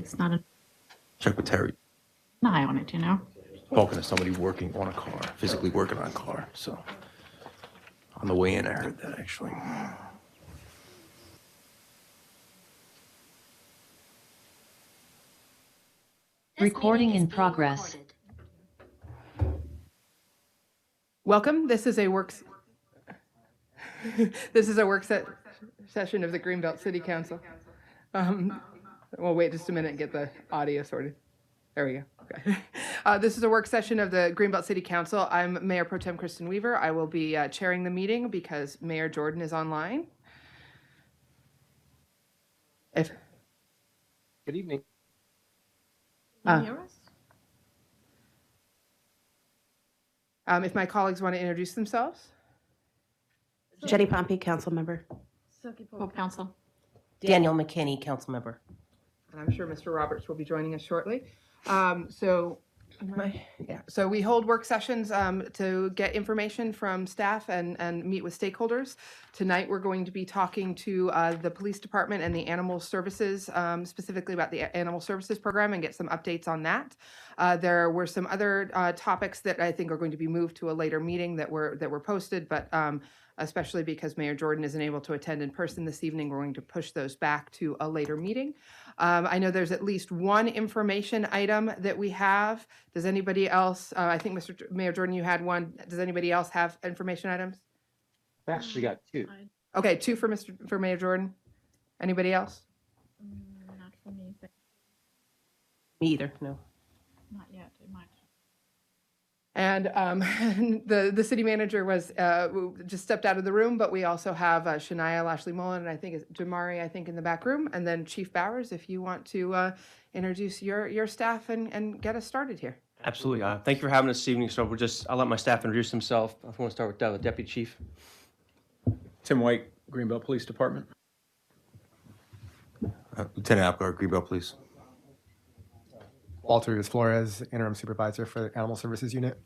It's not an Check with Terry. eye on it, you know? Talking to somebody working on a car, physically working on a car. So on the way in, I heard that actually. Recording in progress. Welcome. This is a work session of the Greenbelt City Council. We'll wait just a minute and get the audio sorted. There we go. Okay. This is a work session of the Greenbelt City Council. I'm Mayor Pro Tem Kristen Weaver. I will be chairing the meeting because Mayor Jordan is online. Good evening. Can you hear us? If my colleagues want to introduce themselves. Jenny Pompey, council member. Hope Council. Daniel McKinney, council member. And I'm sure Mr. Roberts will be joining us shortly. So we hold work sessions to get information from staff and meet with stakeholders. Tonight, we're going to be talking to the police department and the animal services, specifically about the animal services program, and get some updates on that. There were some other topics that I think are going to be moved to a later meeting that were posted, but especially because Mayor Jordan isn't able to attend in person this evening, we're going to push those back to a later meeting. I know there's at least one information item that we have. Does anybody else, I think Mayor Jordan, you had one. Does anybody else have information items? I actually got two. Okay, two for Mayor Jordan. Anybody else? Not for me, but Me either, no. not yet. It might. And the city manager was just stepped out of the room, but we also have Shania Lashley Mullen and I think it's Jamari, I think, in the back room, and then Chief Bowers, if you want to introduce your staff and get us started here. Absolutely. Thank you for having us this evening. So I'll let my staff introduce themselves. I want to start with the Deputy Chief. Tim White, Greenbelt Police Department. Lieutenant Apgar, Greenbelt, please. Walter Flores, Interim Supervisor for the Animal Services Unit.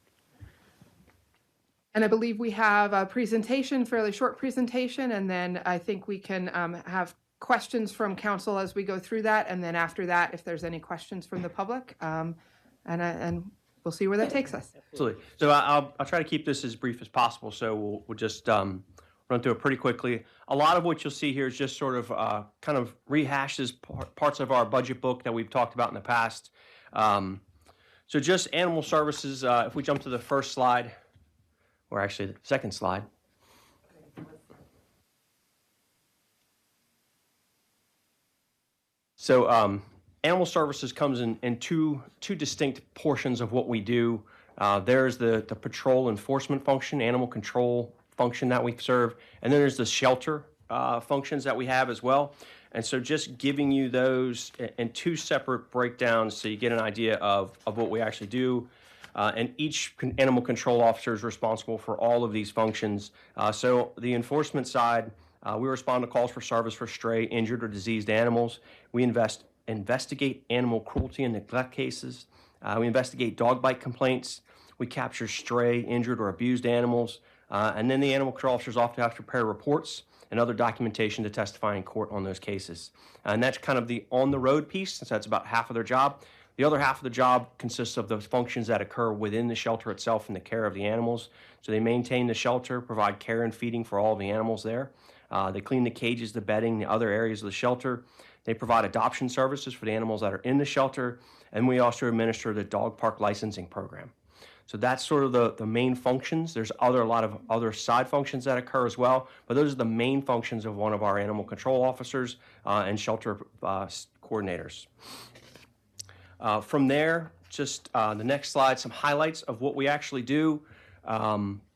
And I believe we have a presentation, fairly short presentation, and then I think we can have questions from council as we go through that, and then after that, if there's any questions from the public, and we'll see where that takes us. Absolutely. So I'll try to keep this as brief as possible. So we'll just run through it pretty quickly. A lot of what you'll see here is just sort of kind of rehashes parts of our budget book that we've talked about in the past. So just animal services, if we jump to the first slide, or actually the second slide. So animal services comes in two distinct portions of what we do. There's the patrol enforcement function, animal control function that we serve, and then there's the shelter functions that we have as well. And so just giving you those in two separate breakdowns so you get an idea of what we actually do. And each animal control officer is responsible for all of these functions. So the enforcement side, we respond to calls for service for stray, injured, or diseased animals. We investigate animal cruelty and neglect cases. We investigate dog bite complaints. We capture stray, injured, or abused animals. And then the animal control officers often have to prepare reports and other documentation to testify in court on those cases. And that's kind of the on-the-road piece, since that's about half of their job. The other half of the job consists of those functions that occur within the shelter itself and the care of the animals. So they maintain the shelter, provide care and feeding for all of the animals there. They clean the cages, the bedding, the other areas of the shelter. They provide adoption services for the animals that are in the shelter. And we also administer the dog park licensing program. So that's sort of the main functions. There's a lot of other side functions that occur as well, but those are the main functions of one of our animal control officers and shelter coordinators. From there, just the next slide, some highlights of what we actually do.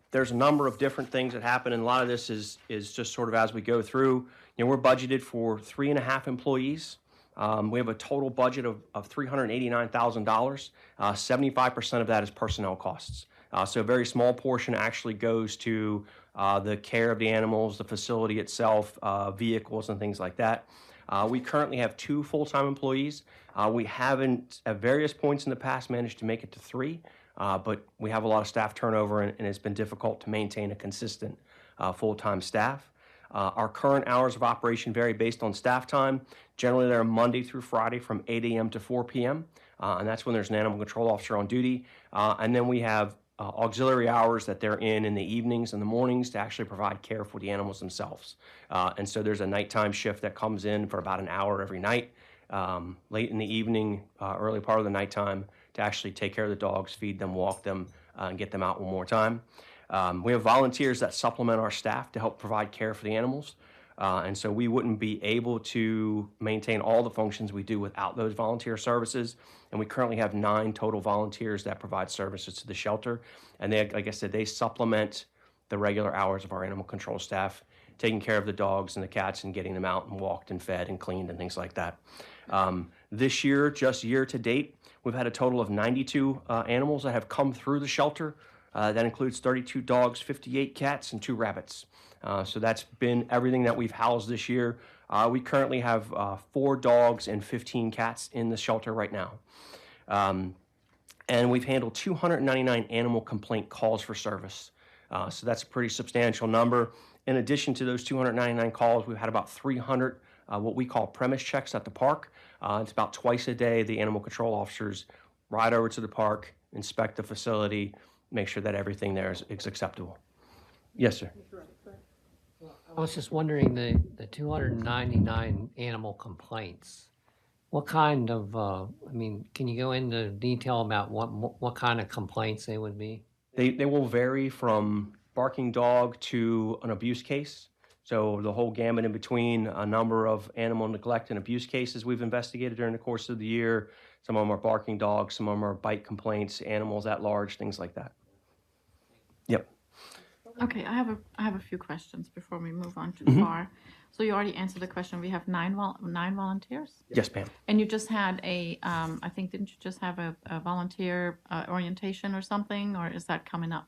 There's a number of different things that happen, and a lot of this is just sort of as we go through. You know, we're budgeted for 3.5 employees. We have a total budget of $389,000. 75% of that is personnel costs. So a very small portion actually goes to the care of the animals, the facility itself, vehicles, and things like that. We currently have 2 full-time employees. We haven't, at various points in the past, managed to make it to 3, but we have a lot of staff turnover, and it's been difficult to maintain a consistent full-time staff. Our current hours of operation vary based on staff time. Generally, they're Monday through Friday from 8 a.m. to 4 p.m., and that's when there's an animal control officer on duty. And then we have auxiliary hours that they're in the evenings and the mornings to actually provide care for the animals themselves. And so there's a nighttime shift that comes in for about an hour every night, late in the evening, early part of the nighttime, to actually take care of the dogs, feed them, walk them, and get them out one more time. We have volunteers that supplement our staff to help provide care for the animals. And so we wouldn't be able to maintain all the functions we do without those volunteer services. And we currently have 9 total volunteers that provide services to the shelter. And they, like I said, they supplement the regular hours of our animal control staff, taking care of the dogs and the cats and getting them out and walked and fed and cleaned and things like that. This year, just year to date, we've had a total of 92 animals that have come through the shelter. That includes 32 dogs, 58 cats, and 2 rabbits. So that's been everything that we've housed this year. We currently have 4 dogs and 15 cats in the shelter right now. And we've handled 299 animal complaint calls for service. So that's a pretty substantial number. In addition to those 299 calls, we've had about 300 what we call premise checks at the park. It's about twice a day the animal control officers ride over to the park, inspect the facility, make sure that everything there is acceptable. Yes, sir. I was just wondering, the 299 animal complaints, what kind of, I mean, can you go into detail about what kind of complaints they would be? They will vary from barking dog to an abuse case. So the whole gamut in between, a number of animal neglect and abuse cases we've investigated during the course of the year. Some of them are barking dogs, some of them are bite complaints, animals at large, things like that. Yep. Okay, I have a few questions before we move on too Mm-hmm. far. So you already answered the question. We have 9 volunteers? Yes, ma'am. And you just had I think, didn't you just have a volunteer orientation or something, or is that coming up?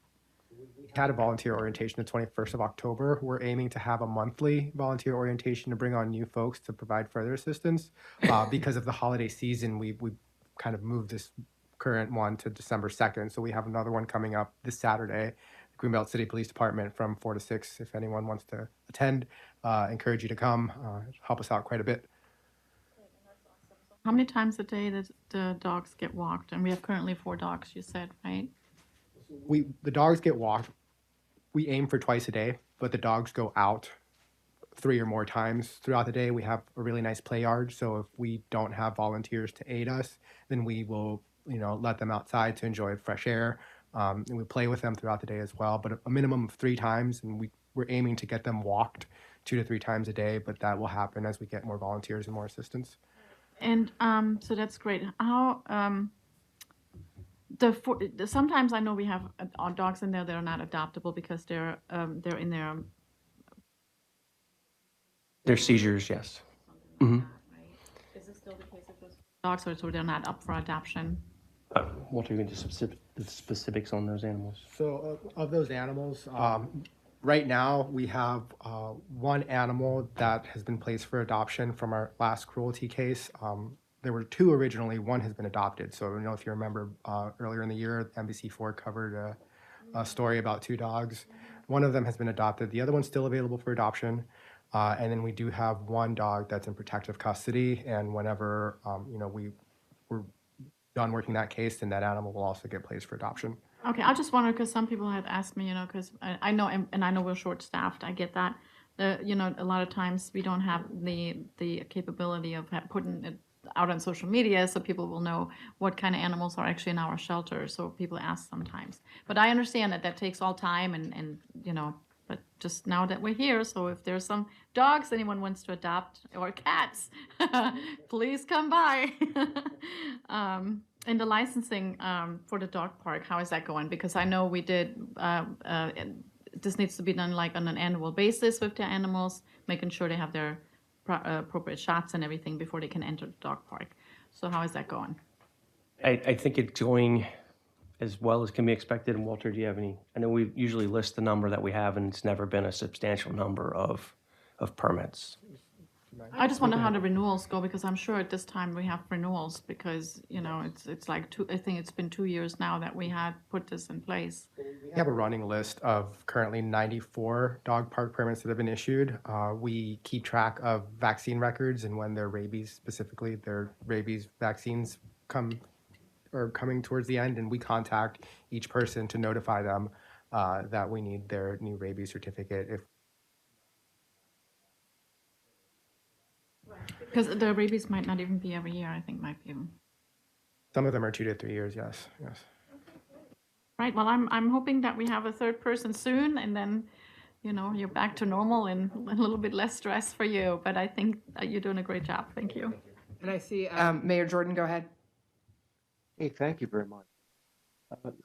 We had a volunteer orientation the 21st of October. We're aiming to have a monthly volunteer orientation to bring on new folks to provide further assistance. Because of the holiday season, we kind of moved this current one to December 2nd. So we have another one coming up this Saturday. Greenbelt City Police Department from 4 to 6. If anyone wants to attend, encourage you to come. Help us out quite a bit. How many times a day does the dogs get walked? And we have currently 4 dogs, you said, right? The dogs get walked. We aim for twice a day, but the dogs go out 3 or more times throughout the day. We have a really nice play yard, so if we don't have volunteers to aid us, then we will, let them outside to enjoy fresh air. And we play with them throughout the day as well, but a minimum of 3 times, and we're aiming to get them walked 2 to 3 times a day, but that will happen as we get more volunteers and more assistance. And so that's great. How sometimes I know we have dogs in there that are not adoptable because they're in their Their seizures, yes. right? Is this still the case with those dogs, or so they're not up for adoption? Walter, you can just the specifics on those animals. So of those animals, right now we have 1 animal that has been placed for adoption from our last cruelty case. There were 2 originally. 1 has been adopted. So if you remember earlier in the year, NBC4 covered a story about 2 dogs. One of them has been adopted. The other one's still available for adoption. And then we do have 1 dog that's in protective custody. And whenever we're done working that case, then that animal will also get placed for adoption. Okay, I just wondered because some people had asked me, because I know, and I know we're short-staffed. I get that. A lot of times we don't have the capability of putting it out on social media so people will know what kind of animals are actually in our shelter. So people ask sometimes. But I understand that takes all time and but just now that we're here, so if there's some dogs anyone wants to adopt or cats, please come by. And the licensing for the dog park, how is that going? Because I know we did, this needs to be done like on an annual basis with the animals, making sure they have their appropriate shots and everything before they can enter the dog park. So how is that going? I think it's going as well as can be expected. And Walter, do you have any? I know we usually list the number that we have, and it's never been a substantial number of permits. I just wonder how the renewals go, because I'm sure at this time we have renewals because, it's like I think it's been 2 years now that we had put this in place. We have a running list of currently 94 dog park permits that have been issued. We keep track of vaccine records and when their rabies, specifically their rabies vaccines are coming towards the end, and we contact each person to notify them that we need their new rabies certificate. If Because the rabies might not even be every year, I think might be. some of them are 2 to 3 years, yes, yes. Right, well, I'm hoping that we have a third person soon, and then, you know, you're back to normal and a little bit less stress for you, but I think that you're doing a great job, thank you. And I see Mayor Jordan, go ahead. Hey, thank you very much.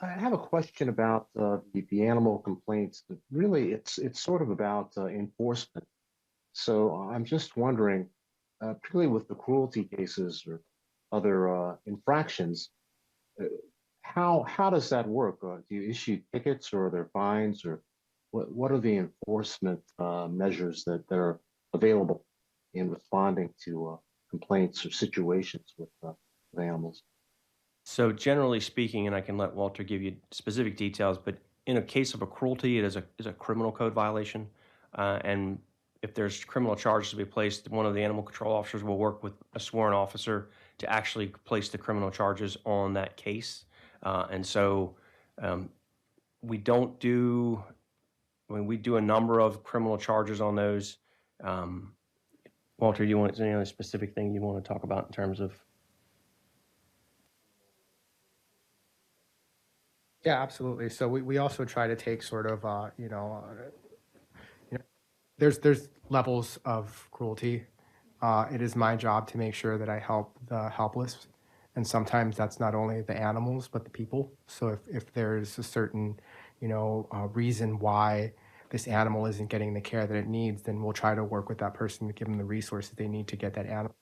I have a question about the animal complaints. But really, it's sort of about enforcement. So I'm just wondering, particularly with the cruelty cases or other infractions, uh, how does that work? Do you issue tickets, or are there fines, or what are the enforcement measures that are available in responding to complaints or situations with animals? So generally speaking, and I can let Walter give you specific details, but in a case of a cruelty, it is a criminal code violation. And if there's criminal charges to be placed, one of the animal control officers will work with a sworn officer to actually place the criminal charges on that case. And so we don't do, I mean, we do a number of criminal charges on those. Walter, is there any other specific thing you want to talk about in terms of? Yeah, absolutely. So we also try to take sort of, there's levels of cruelty. It is my job to make sure that I help the helpless. And sometimes that's not only the animals, but the people. So if there's a certain, reason why this animal isn't getting the care that it needs, then we'll try to work with that person to give them the resources they need to get that animal.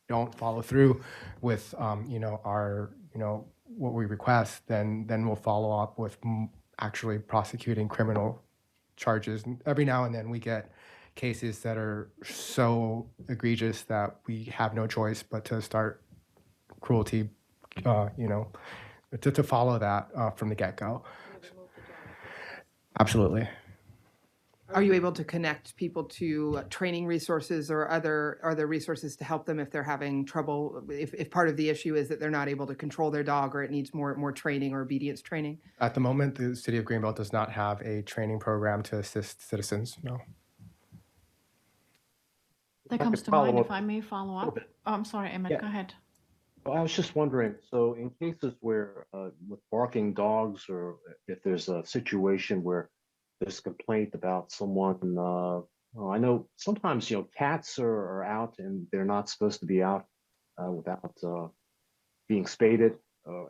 Don't follow through with, our, what we request, then we'll follow up with actually prosecuting criminal charges. And every now and then we get cases that are so egregious that we have no choice but to start cruelty, to follow that from the get-go. Absolutely. Are you able to connect people to training resources or other resources to help them if they're having trouble, if part of the issue is that they're not able to control their dog or it needs more training or obedience training? At the moment, the city of Greenbelt does not have a training program to assist citizens, no. That I comes could to mind, follow if up I may follow a up. little bit. Oh, I'm sorry, Emmett, Yeah. go ahead. Well, I was just wondering, so in cases where with barking dogs, or if there's a situation where there's a complaint about someone, well, I know sometimes, cats are out and they're not supposed to be out without being spaded,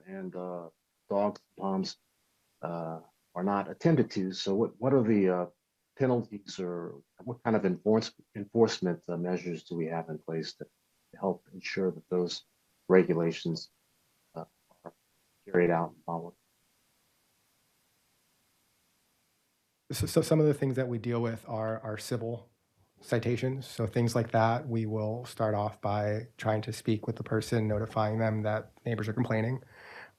and dogs sometimes are not attended to. So what are the penalties, or what kind of enforcement measures do we have in place to help ensure that those regulations are carried out and followed? So some of the things that we deal with are civil citations. So things like that, we will start off by trying to speak with the person, notifying them that neighbors are complaining.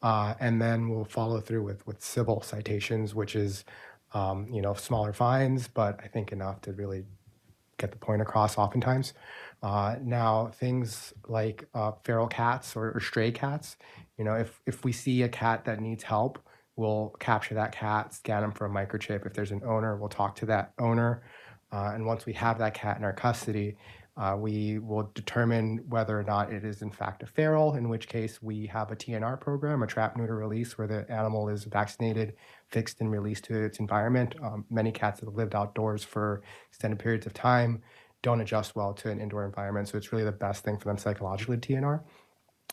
And then we'll follow through with civil citations, which is, smaller fines, but I think enough to really get the point across oftentimes. Now, things like feral cats or stray cats, if we see a cat that needs help, we'll capture that cat, scan them for a microchip. If there's an owner, we'll talk to that owner. And once we have that cat in our custody, we will determine whether or not it is in fact a feral, in which case we have a TNR program, a trap, neuter, release, where the animal is vaccinated, fixed, and released to its environment. Many cats that have lived outdoors for extended periods of time don't adjust well to an indoor environment, so it's really the best thing for them psychologically, TNR.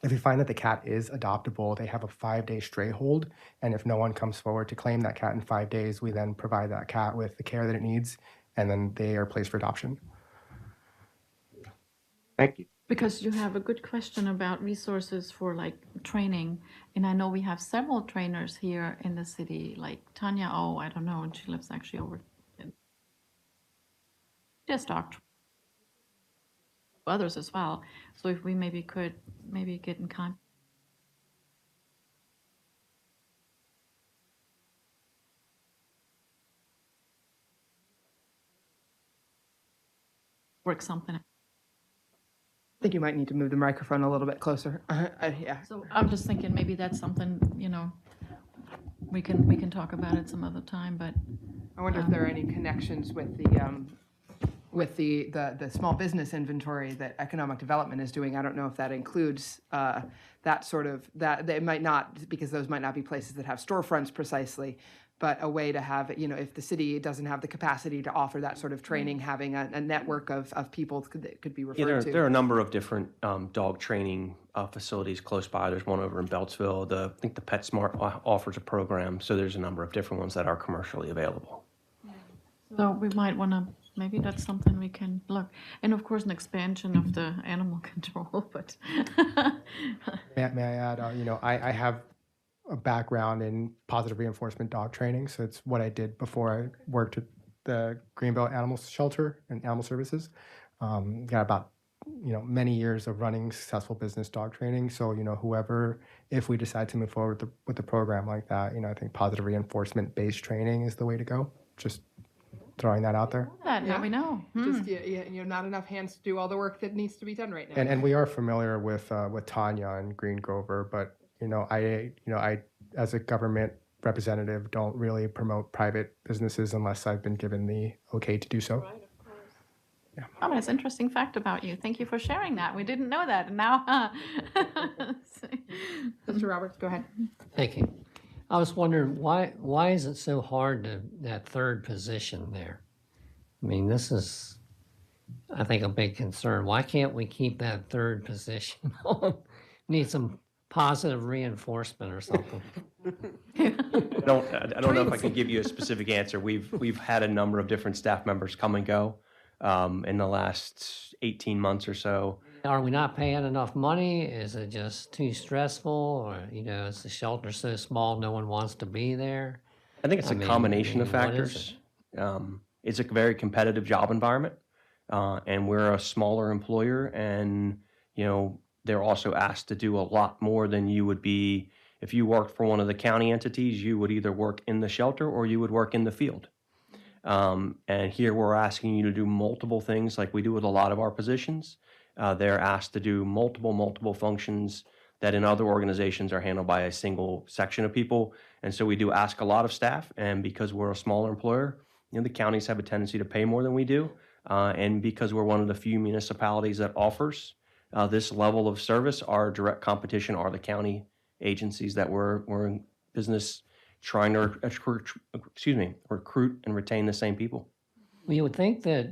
If you find that the cat is adoptable, they have a 5-day stray hold. And if no one comes forward to claim that cat in 5 days, we then provide that cat with the care that it needs, and then they are placed for adoption. Thank you. Because you have a good question about resources for like training. And I know we have several trainers here in the city, like Tanya, I don't know, and she lives actually over in just talked to others as well. So if we could get in contact. work something. I think you might need to move the microphone a little bit closer. Yeah. So I'm just thinking maybe that's something, we can talk about it some other time, but I wonder if there are any connections with the small business inventory that economic development is doing. I don't know if that includes that sort of, that they might not, because those might not be places that have storefronts precisely, but a way to have, if the city doesn't have the capacity to offer that sort of training, having a network of people that could be Yeah, referred to. there are a number of different dog training facilities close by. There's one over in Beltsville. I think the PetSmart offers a program, so there's a number of different ones that are commercially available. so we might want to, maybe that's something we can look. And of course, an expansion of the animal control, but May I add, I have a background in positive reinforcement dog training. So it's what I did before I worked at the Greenbelt Animal Shelter and Animal Services. Got about, many years of running successful business dog training. So, if we decide to move forward with the program like that, I think positive reinforcement based training is the way to go. Just throwing that out there. that, now we know. Just, not enough hands to do all the work that needs to be done right now. And we are familiar with Tanya and Green Grover, but I as a government representative don't really promote private businesses unless I've been given the okay to do so. Oh, that's an interesting fact about you. Thank you for sharing that. We didn't know that. And now, Mr. Roberts, go ahead. Thank you. I was wondering, why is it so hard that third position there? I mean, this is, I think, a big concern. Why can't we keep that third position on? Need some positive reinforcement or something. I don't know if I can give you a specific answer. We've had a number of different staff members come and go in the last 18 months or so. Are we not paying enough money? Is it just too stressful? Or, is the shelter so small no one wants to be there? I think it's a combination of what is factors. It's a very competitive job environment, and we're a smaller employer, and they're also asked to do a lot more than you would be if you worked for one of the county entities. You would either work in the shelter or you would work in the field. And here we're asking you to do multiple things like we do with a lot of our positions. They're asked to do multiple functions that in other organizations are handled by a single section of people. And so we do ask a lot of staff, and because we're a smaller employer, the counties have a tendency to pay more than we do. And because we're one of the few municipalities that offers this level of service, our direct competition are the county agencies that we're in business trying to recruit and retain the same people. Well, you would think that,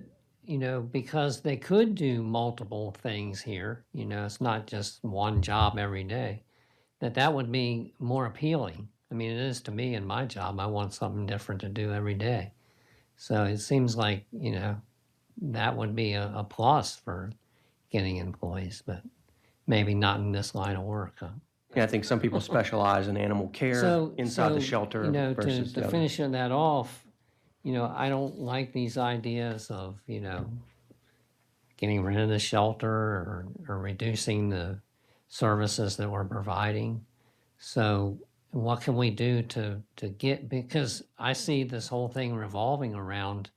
because they could do multiple things here, it's not just one job every day, that would be more appealing. I mean, it is to me in my job. I want something different to do every day. So it seems like, that would be a plus for getting employees, but maybe not in this line of work. Huh? Yeah, I think some people specialize in animal care inside the shelter versus to the other. finishing that off, I don't like these ideas of, getting rid of the shelter or reducing the services that we're providing. So what can we do to get, because I see this whole thing revolving around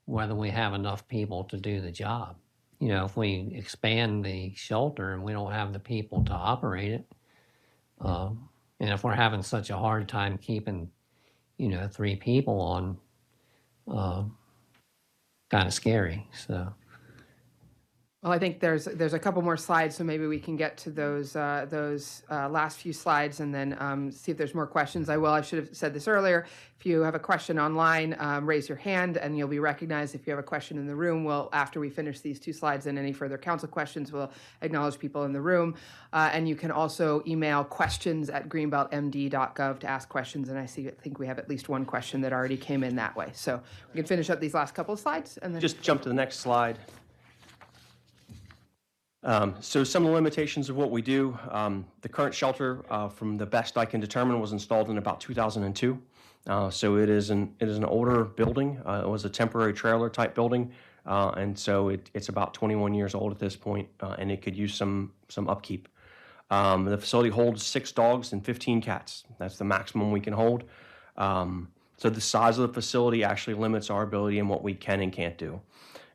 whether we have enough people to do the job. If we expand the shelter and we don't have the people to operate it, and if we're having such a hard time keeping, 3 people on, kind of scary. So. Well, I think there's a couple more slides, so maybe we can get to those last few slides and then see if there's more questions. I should have said this earlier. If you have a question online, raise your hand and you'll be recognized. If you have a question in the room, after we finish these 2 slides and any further council questions, we'll acknowledge people in the room. And you can also email questions@greenbeltmd.gov to ask questions. And I think we have at least one question that already came in that way. So we can finish up these last couple of slides and then Just jump to the next slide. So some of the limitations of what we do, the current shelter, from the best I can determine, was installed in about 2002. So it is an older building. It was a temporary trailer type building. And so it's about 21 years old at this point, and it could use some upkeep. The facility holds 6 dogs and 15 cats. That's the maximum we can hold. So the size of the facility actually limits our ability in what we can and can't do.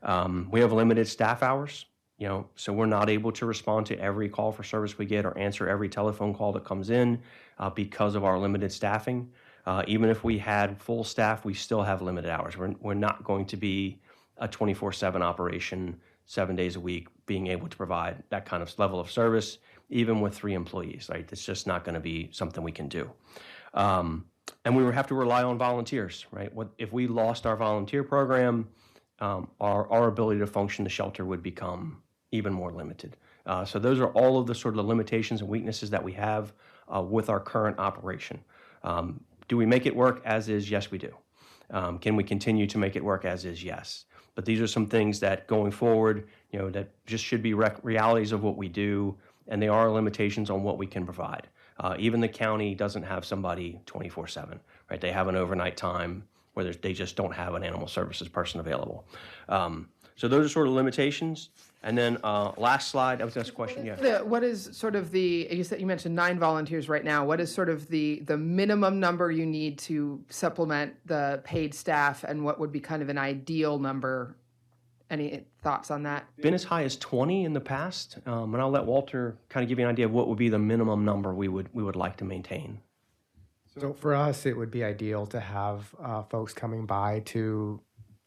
We have limited staff hours, so we're not able to respond to every call for service we get or answer every telephone call that comes in because of our limited staffing. Even if we had full staff, we still have limited hours. We're not going to be a 24/7 operation, 7 days a week, being able to provide that kind of level of service, even with 3 employees. Right? It's just not going to be something we can do. And we would have to rely on volunteers. Right? If we lost our volunteer program, our ability to function the shelter would become even more limited. So those are all of the sort of the limitations and weaknesses that we have with our current operation. Do we make it work as is? Yes, we do. Can we continue to make it work as is? Yes. But these are some things that going forward, that just should be realities of what we do, and they are limitations on what we can provide. Even the county doesn't have somebody 24/7, right? They have an overnight time where they just don't have an animal services person available. So those are sort of limitations. And then last slide, I was asked a question. Yeah. What is sort of you mentioned 9 volunteers right now. What is sort of the minimum number you need to supplement the paid staff, and what would be kind of an ideal number? Any thoughts on that? Been as high as 20 in the past, and I'll let Walter kind of give you an idea of what would be the minimum number we would like to maintain. So for us, it would be ideal to have folks coming by to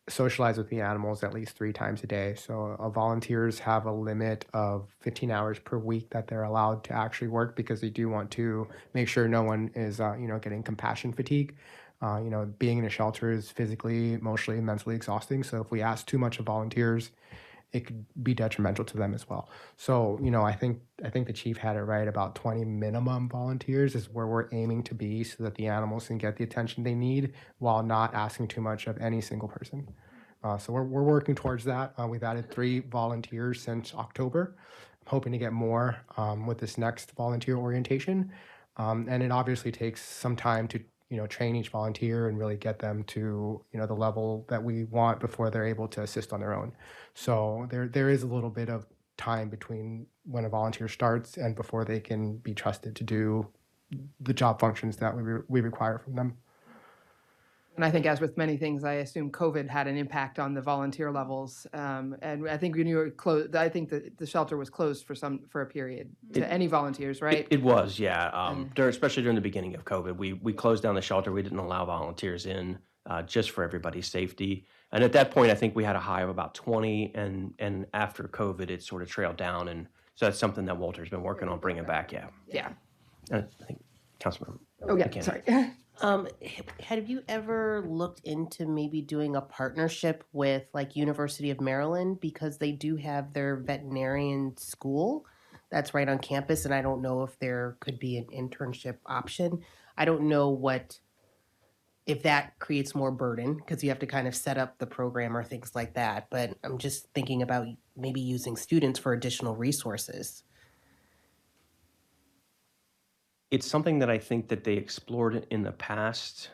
socialize with the animals at least 3 times a day. So volunteers have a limit of 15 hours per week that they're allowed to actually work, because they do want to make sure no one is, getting compassion fatigue. Being in a shelter is physically, emotionally, mentally exhausting. So if we ask too much of volunteers, it could be detrimental to them as well. So, I think the chief had it right. About 20 minimum volunteers is where we're aiming to be, so that the animals can get the attention they need while not asking too much of any single person. So we're working towards that. We've added 3 volunteers since October. I'm hoping to get more with this next volunteer orientation. And it obviously takes some time to train each volunteer and really get them to, the level that we want before they're able to assist on their own. So there is a little bit of time between when a volunteer starts and before they can be trusted to do the job functions that we require from them. And I think, as with many things, I assume COVID had an impact on the volunteer levels. And I think when you were closed, I think that the shelter was closed for a period to any volunteers, right? It was, yeah. Especially during the beginning of COVID, we closed down the shelter. We didn't allow volunteers in, just for everybody's safety. And at that point, I think we had a high of about 20, and after COVID, it sort of trailed down. And so that's something that Walter's been working on bringing back, yeah. Yeah. I think Councilmember. Oh, yeah, McKinney. sorry. Have you ever looked into maybe doing a partnership with like University of Maryland, because they do have their veterinarian school that's right on campus, and I don't know if there could be an internship option. I don't know if that creates more burden, because you have to kind of set up the program or things like that, but I'm just thinking about maybe using students for additional resources. It's something that I think that they explored in the past,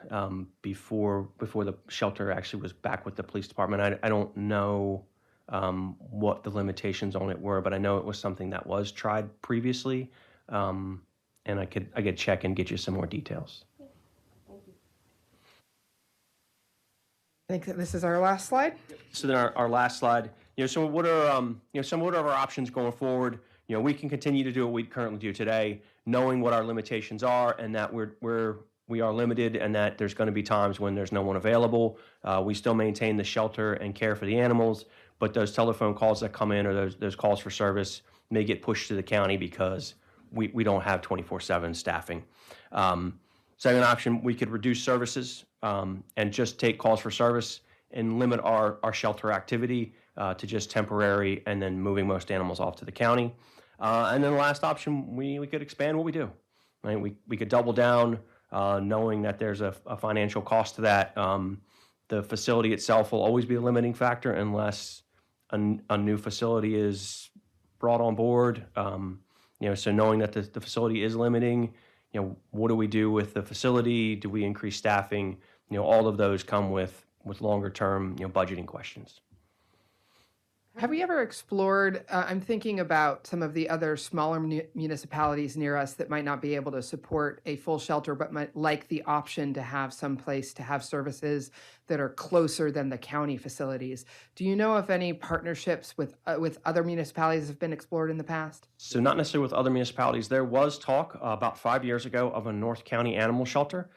before the shelter actually was back with the police department. I don't know what the limitations on it were, but I know it was something that was tried previously, and I could check and get you some more details. I think that this is our last slide. So then our last slide, so what are some of our options going forward? We can continue to do what we currently do today, knowing what our limitations are, and that we are limited, and that there's going to be times when there's no one available. We still maintain the shelter and care for the animals, but those telephone calls that come in, or those calls for service, may get pushed to the county because we don't have 24/7 staffing. Second option, we could reduce services and just take calls for service and limit our shelter activity to just temporary, and then moving most animals off to the county. And then the last option, we could expand what we do. Right? We could double down, knowing that there's a financial cost to that. The facility itself will always be a limiting factor unless a new facility is brought on board. So knowing that the facility is limiting, what do we do with the facility? Do we increase staffing? All of those come with longer term, budgeting questions. Have we ever explored, I'm thinking about some of the other smaller municipalities near us that might not be able to support a full shelter, but might like the option to have some place to have services that are closer than the county facilities. Do you know if any partnerships with other municipalities have been explored in the past? So not necessarily with other municipalities. There was talk about 5 years ago of a North County animal shelter.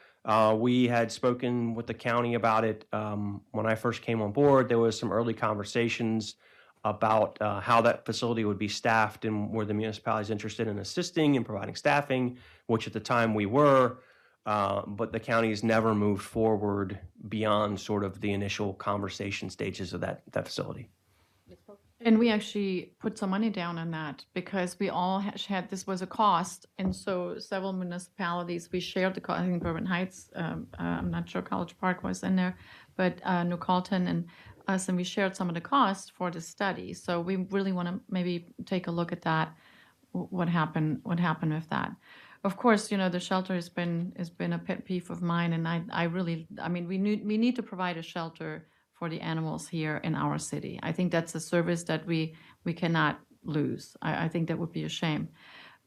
We had spoken with the county about it when I first came on board. There was some early conversations about how that facility would be staffed and were the municipalities interested in assisting and providing staffing, which at the time we were. But the county's never moved forward beyond sort of the initial conversation stages of that facility. And we actually put some money down on that because we all had, this was a cost. And so several municipalities, we shared the cost. I think Bourbon Heights, I'm not sure College Park was in there, but New Carlton and us, and we shared some of the costs for the study. So we really want to maybe take a look at that, what happened with that. Of course, the shelter has been a pet peeve of mine, and I really, I mean, we need to provide a shelter for the animals here in our city. I think that's a service that we cannot lose. I think that would be a shame.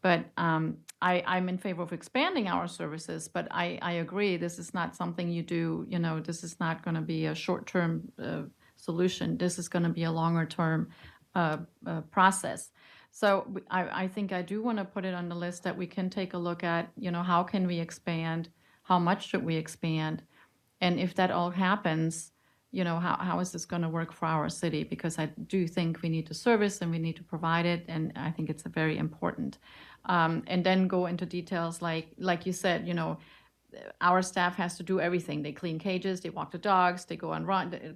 But I'm in favor of expanding our services, but I agree, this is not something you do, this is not going to be a short-term solution. This is going to be a longer-term process. So I think I do want to put it on the list that we can take a look at, how can we expand? How much should we expand? And if that all happens, how is this going to work for our city? Because I do think we need to service and we need to provide it, and I think it's very important. And then go into details like you said, our staff has to do everything. They clean cages, they walk the dogs, they go on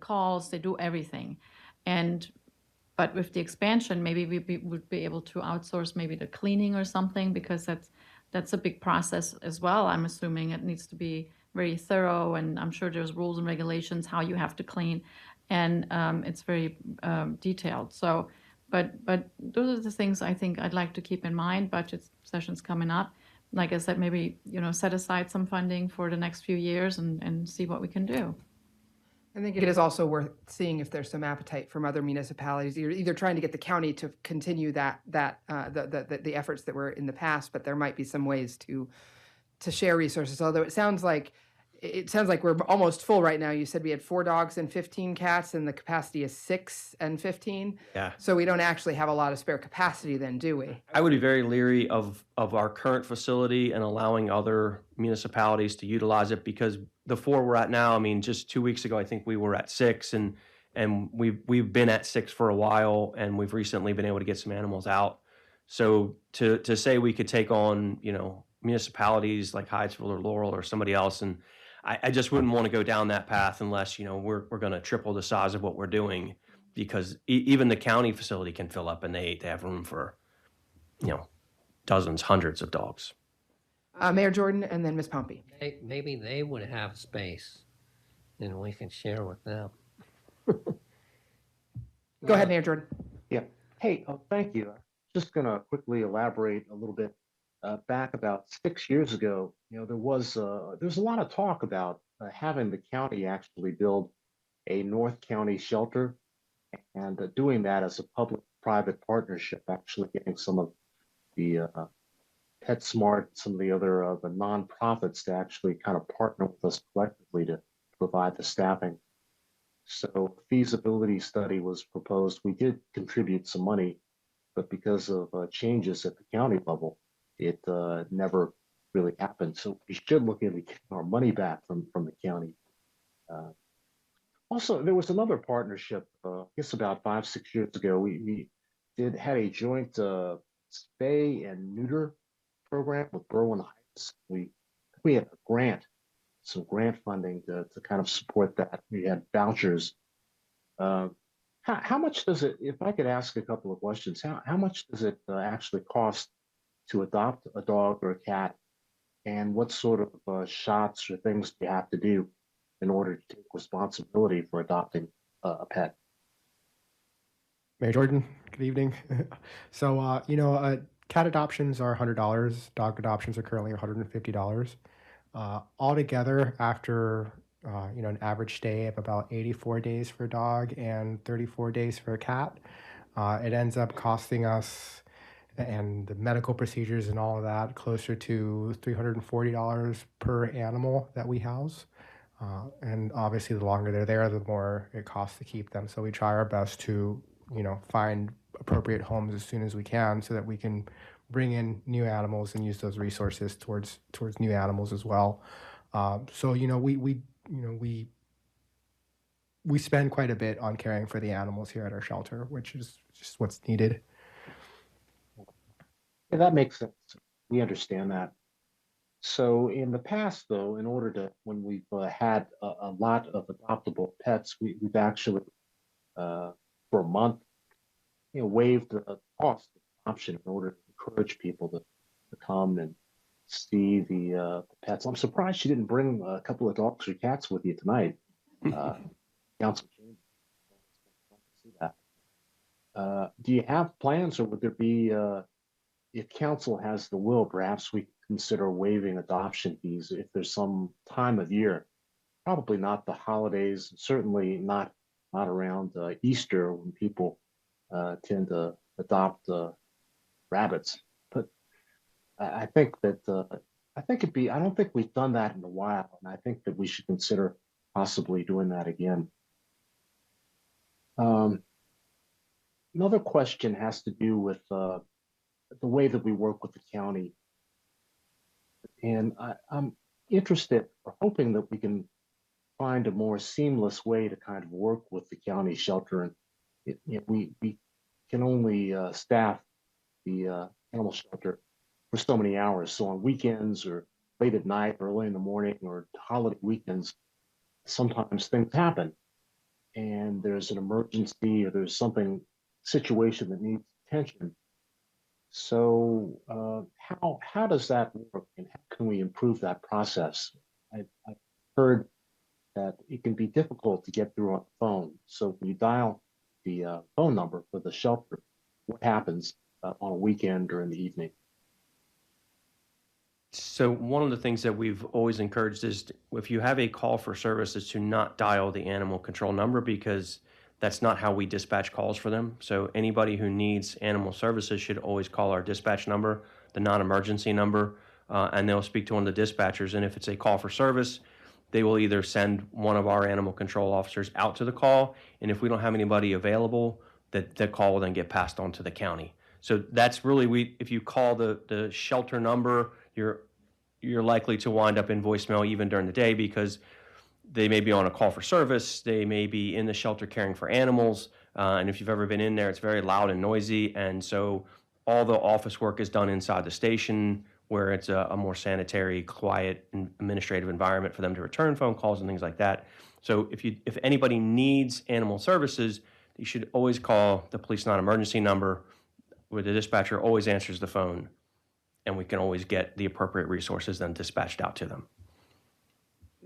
calls, they do everything. But with the expansion, maybe we would be able to outsource maybe the cleaning or something, because that's a big process as well. I'm assuming it needs to be very thorough, and I'm sure there's rules and regulations how you have to clean, and it's very detailed. So, but those are the things I think I'd like to keep in mind. Budget session's coming up. Like I said, maybe set aside some funding for the next few years and see what we can do. I think it is also worth seeing if there's some appetite from other municipalities. You're either trying to get the county to continue the efforts that were in the past, but there might be some ways to share resources. Although it sounds like we're almost full right now. You said we had 4 dogs and 15 cats, and the capacity is 6 and 15. Yeah. So we don't actually have a lot of spare capacity then, do we? I would be very leery of our current facility and allowing other municipalities to utilize it, because the 4 we're at now, I mean, just 2 weeks ago, I think we were at 6, and we've been at 6 for a while, and we've recently been able to get some animals out. So to say we could take on, municipalities like Hyattsville or Laurel or somebody else, and I just wouldn't want to go down that path unless, we're going to triple the size of what we're doing, because even the county facility can fill up, and they have room for, dozens, hundreds of dogs. Mayor Jordan and then Ms. Pompey. Maybe they would have space, and we can share with them. Go ahead, Mayor Jordan. Yeah. Hey, thank you. Just going to quickly elaborate a little bit. Back about 6 years ago, there was a lot of talk about having the county actually build a North County shelter, and doing that as a public-private partnership, actually getting some of the PetSmart, some of the other the nonprofits to actually kind of partner with us collectively to provide the staffing. So feasibility study was proposed. We did contribute some money, but because of changes at the county level, it never really happened. So we should look into getting our money back from the county. Also, there was another partnership, I guess about 5-6 years ago. We had a joint spay and neuter program with Berwyn Heights. We had some grant funding to kind of support that. We had vouchers. How much does it, if I could ask a couple of questions, how much does it actually cost to adopt a dog or a cat, and what sort of shots or things do you have to do in order to take responsibility for adopting a pet? Mayor Jordan, good evening. So, cat adoptions are $100. Dog adoptions are currently $150. Altogether, after an average stay of about 84 days for a dog and 34 days for a cat, It ends up costing us and the medical procedures and all of that closer to $340 per animal that we house. And obviously, the longer they're there, the more it costs to keep them. So we try our best to, find appropriate homes as soon as we can, so that we can bring in new animals and use those resources towards new animals as well. So we spend quite a bit on caring for the animals here at our shelter, which is just what's needed. Yeah, that makes sense. We understand that. So in the past, though, in order to, when we've had a lot of adoptable pets, we've actually, for a month, waived the cost of adoption in order to encourage people to come and see the pets. I'm surprised she didn't bring a couple of dogs or cats with you tonight. Council Chambers. See that. Do you have plans, or would there be, if council has the will, perhaps we consider waiving adoption fees if there's some time of year, probably not the holidays, certainly not around Easter when people tend to adopt rabbits. But I think that I don't think we've done that in a while, and I think that we should consider possibly doing that again. Another question has to do with the way that we work with the county. And I'm interested or hoping that we can find a more seamless way to kind of work with the county shelter. And we can only staff the animal shelter for so many hours. So on weekends or late at night, early in the morning, or holiday weekends, sometimes things happen and there's an emergency or there's something situation that needs attention. So how does that work, and how can we improve that process? I've heard that it can be difficult to get through on the phone. So when you dial the phone number for the shelter, what happens on a weekend or in the evening? So one of the things that we've always encouraged is if you have a call for service is to not dial the animal control number, because that's not how we dispatch calls for them. So anybody who needs animal services should always call our dispatch number, the non-emergency number, and they'll speak to one of the dispatchers. And if it's a call for service, they will either send one of our animal control officers out to the call. And if we don't have anybody available, that call will then get passed on to the county. So that's really, if you call the shelter number, you're likely to wind up in voicemail even during the day, because they may be on a call for service, they may be in the shelter caring for animals, and if you've ever been in there, it's very loud and noisy, and so all the office work is done inside the station, where it's a more sanitary, quiet, and administrative environment for them to return phone calls and things like that. So if anybody needs animal services, you should always call the police non-emergency number, where the dispatcher always answers the phone, and we can always get the appropriate resources then dispatched out to them.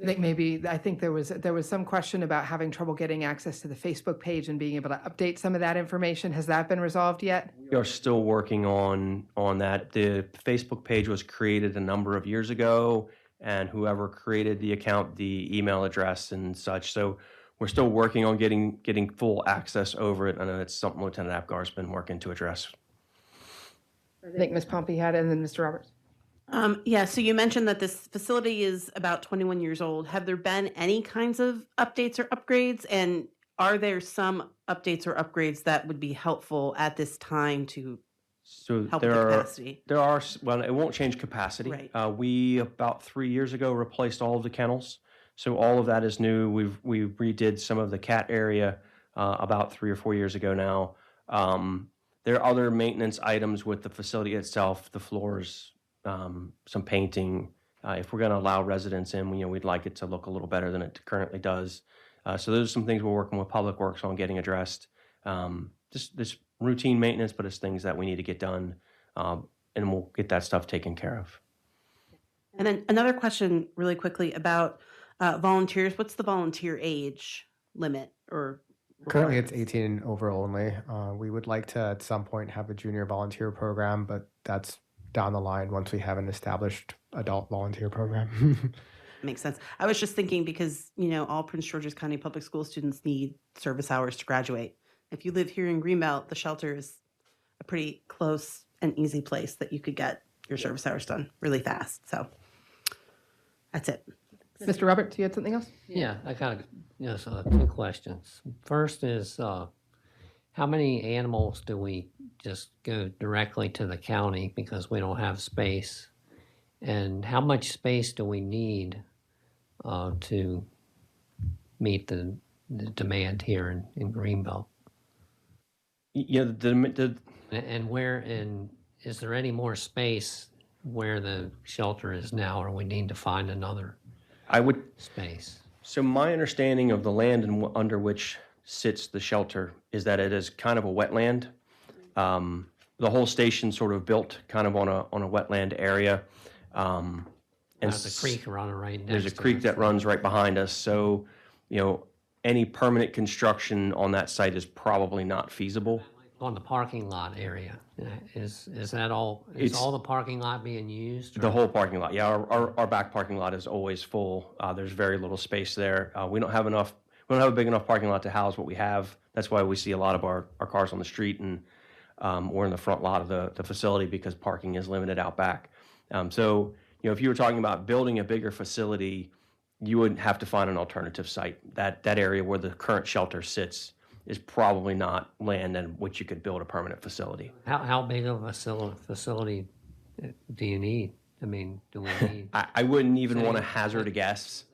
I think there was some question about having trouble getting access to the Facebook page and being able to update some of that information. Has that been resolved yet? We are still working on that. The Facebook page was created a number of years ago, and whoever created the account, the email address and such. So we're still working on getting full access over it. I know it's something Lieutenant Apgar's been working to address. I think Ms. Pompey had it, and then Mr. Roberts. Yeah, so you mentioned that this facility is about 21 years old. Have there been any kinds of updates or upgrades? And are there some updates or upgrades that would be helpful at this time to So help with capacity? Well, it won't change capacity. Right. We, about 3 years ago, replaced all of the kennels. So all of that is new. We redid some of the cat area about 3 or 4 years ago now. There are other maintenance items with the facility itself, the floors, some painting. If we're going to allow residents in, we'd like it to look a little better than it currently does. So those are some things we're working with Public Works on getting addressed. Just routine maintenance, but it's things that we need to get done, and we'll get that stuff taken care of. And then another question really quickly about volunteers. What's the volunteer age limit or Currently, it's requirements? 18 and over only. We would like to at some point have a junior volunteer program, but that's down the line once we have an established adult volunteer program. Makes sense. I was just thinking because, all Prince George's County Public School students need service hours to graduate. if you live here in Greenbelt, the shelter is a pretty close and easy place that you could get your service hours done really fast. So that's it. Mr. Roberts, you had something else? Yeah, I got two questions. First is, how many animals do we just go directly to the county because we don't have space? And how much space do we need to meet the demand here in Greenbelt? You know, And is there any more space where the shelter is now, or we need to find another I would, space? so my understanding of the land under which sits the shelter is that it is kind of a wetland. The whole station sort of built kind of on a wetland area. And There's a creek running right next to there's a creek it. that runs right behind us. So, you know, any permanent construction on that site is probably not feasible. On the parking lot area, is that all, It's- all the parking lot being used? The or- whole parking lot, yeah, our back parking lot is always full. There's very little space there. We don't have a big enough parking lot to house what we have. That's why we see a lot of our cars on the street and or in the front lot of the facility because parking is limited out back. So, you know, if you were talking about building a bigger facility, you would have to find an alternative site. That area where the current shelter sits is probably not land in which you could build a permanent facility. How big of a facility do you need? I mean, do we need? I wouldn't even want to hazard a guess.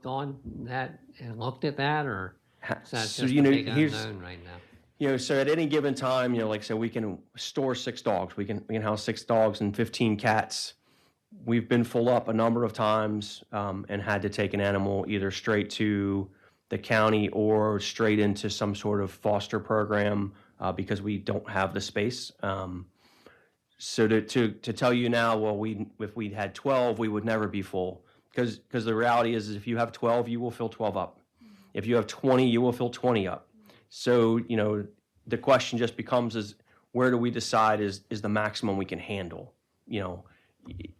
Gone that and looked at that, or is that So, just you a know, big here's- unknown right now? You know, so at any given time, you know, like I said, we can store 6 dogs. We can house 6 dogs and 15 cats. We've been full up a number of times and had to take an animal either straight to the county or straight into some sort of foster program because we don't have the space. So to tell you now, well, if we had 12, we would never be full because the reality is if you have 12, you will fill 12 up. If you have 20, you will fill 20 up. So, you know, the question just becomes is where do we decide is the maximum we can handle? You know,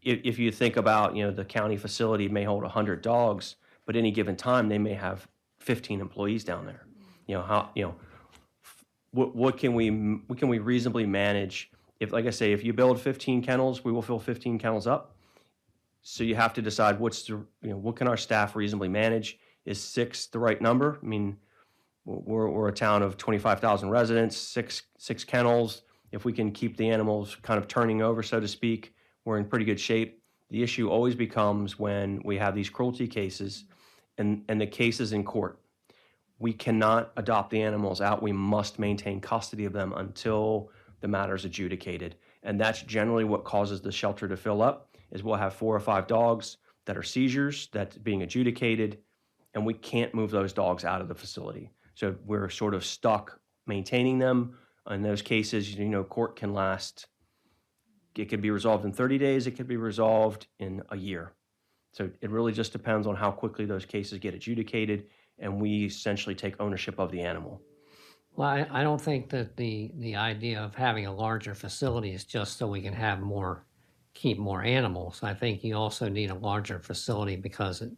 if you think about, you know, the county facility may hold 100 dogs, but any given time they may have 15 employees down there. You know, what can we reasonably manage? If, like I say, if you build 15 kennels, we will fill 15 kennels up. So you have to decide what can our staff reasonably manage? Is 6 the right number? I mean, we're a town of 25,000 residents, six kennels. If we can keep the animals kind of turning over, so to speak, we're in pretty good shape. The issue always becomes when we have these cruelty cases and the cases in court. We cannot adopt the animals out. We must maintain custody of them until the matter is adjudicated. And that's generally what causes the shelter to fill up, is we'll have 4 or 5 dogs that are seizures, that's being adjudicated, and we can't move those dogs out of the facility. So we're sort of stuck maintaining them. In those cases, you know, court can last, it could be resolved in 30 days, it could be resolved in a year. So it really just depends on how quickly those cases get adjudicated, and we essentially take ownership of the animal. Well, I don't think that the idea of having a larger facility is just so we can have keep more animals. I think you also need a larger facility because it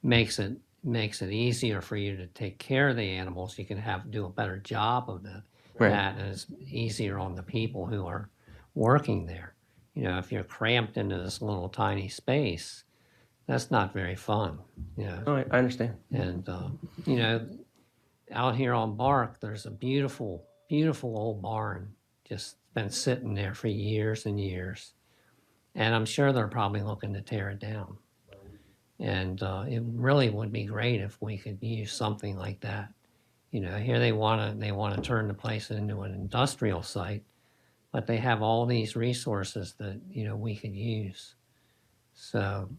makes it easier for you to take care of the animals. You can do a better job of that, and it's easier on the people who are working there. You know, if you're cramped into this little tiny space, that's not very fun. You know, No, I understand. and you know, out here on Bark, there's a beautiful, beautiful old barn just been sitting there for years and years, and I'm sure they're probably looking to tear it down. And it really would be great if we could use something like that. You know, here they want to turn the place into an industrial site, but they have all these resources that, you know, we could use. So,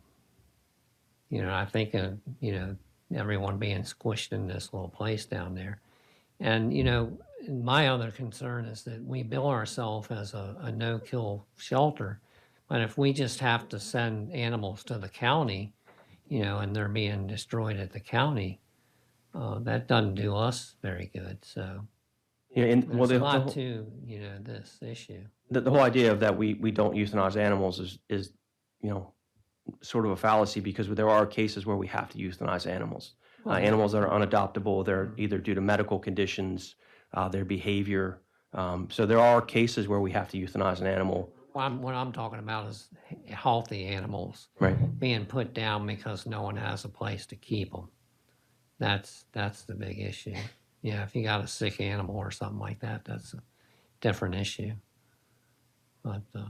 you know, I think you know, everyone being squished in this little place down there. And, you know, my other concern is that we bill ourselves as a no-kill shelter, but if we just have to send animals to the county, you know, and they're being destroyed at the county, that doesn't do us very good. So Yeah, and there's a lot to, you know, this issue. the whole idea of that we don't euthanize animals is, you know, sort of a fallacy because there are cases where we have to euthanize animals. Animals that are unadoptable, they're either due to medical conditions their behavior. So there are cases where we have to euthanize an animal. What I'm talking about is healthy animals Right. being put down because no one has a place to keep them. That's the big issue. Yeah, if you got a sick animal or something like that, that's a different issue. But I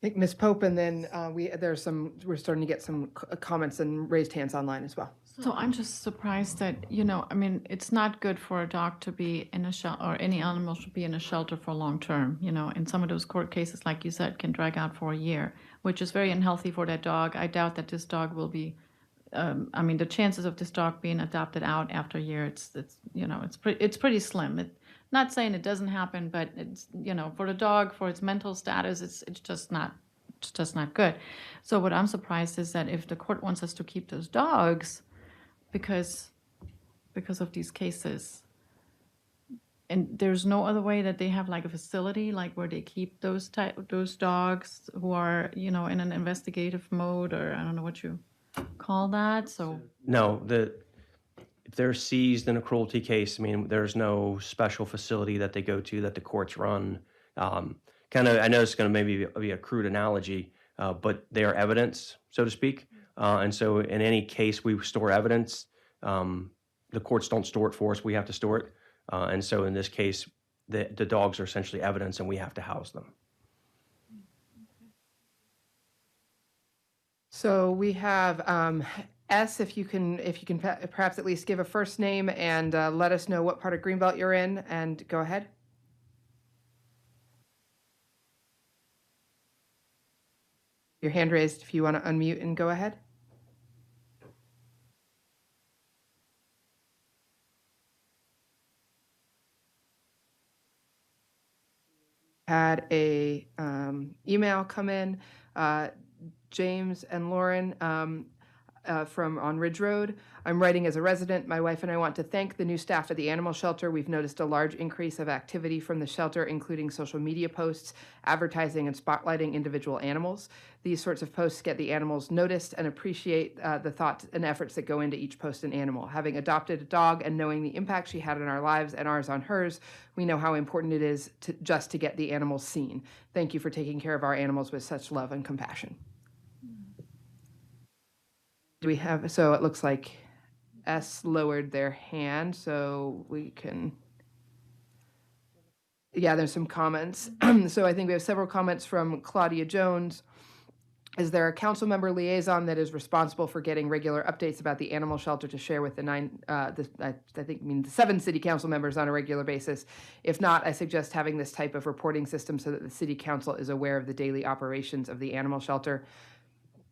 think Ms. Pope, and then we're starting to get some comments and raised hands online as well. So I'm just surprised that, you know, I mean, it's not good for a dog to be in a shelter, or any animal should be in a shelter for long term, you know, and some of those court cases, like you said, can drag out for a year, which is very unhealthy for that dog. I doubt that this dog will be, I mean, the chances of this dog being adopted out after a year, it's you know, it's pretty slim. Not saying it doesn't happen, but it's, you know, for the dog, for its mental status, it's just not good. So what I'm surprised is that if the court wants us to keep those dogs because of these cases, and there's no other way that they have like a facility like where they keep those dogs who are, you know, in an investigative mode, or I don't know what you call that. So No, if they're seized in a cruelty case, I mean, there's no special facility that they go to that the courts run. I know it's going to maybe be a crude analogy, but they are evidence, so to speak. And so in any case we store evidence, the courts don't store it for us, we have to store it. And so in this case, the dogs are essentially evidence and we have to house them. So we have S, if you can perhaps at least give a first name and let us know what part of Greenbelt you're in, and go ahead. Your hand raised if you want to unmute and go ahead. Had a email come in, James and Lauren from on Ridge Road. I'm writing as a resident. My wife and I want to thank the new staff at the animal shelter. We've noticed a large increase of activity from the shelter, including social media posts, advertising, and spotlighting individual animals. These sorts of posts get the animals noticed, and appreciate the thoughts and efforts that go into each post and animal. Having adopted a dog and knowing the impact she had on our lives and ours on hers, we know how important it is to get the animals seen. Thank you for taking care of our animals with such love and compassion. Do we have, so it looks like S lowered their hand, so we can, yeah, there's some comments. So I think we have several comments from Claudia Jones. Is there a council member liaison that is responsible for getting regular updates about the animal shelter to share with the 7 city council members on a regular basis? If not, I suggest having this type of reporting system so that the city council is aware of the daily operations of the animal shelter.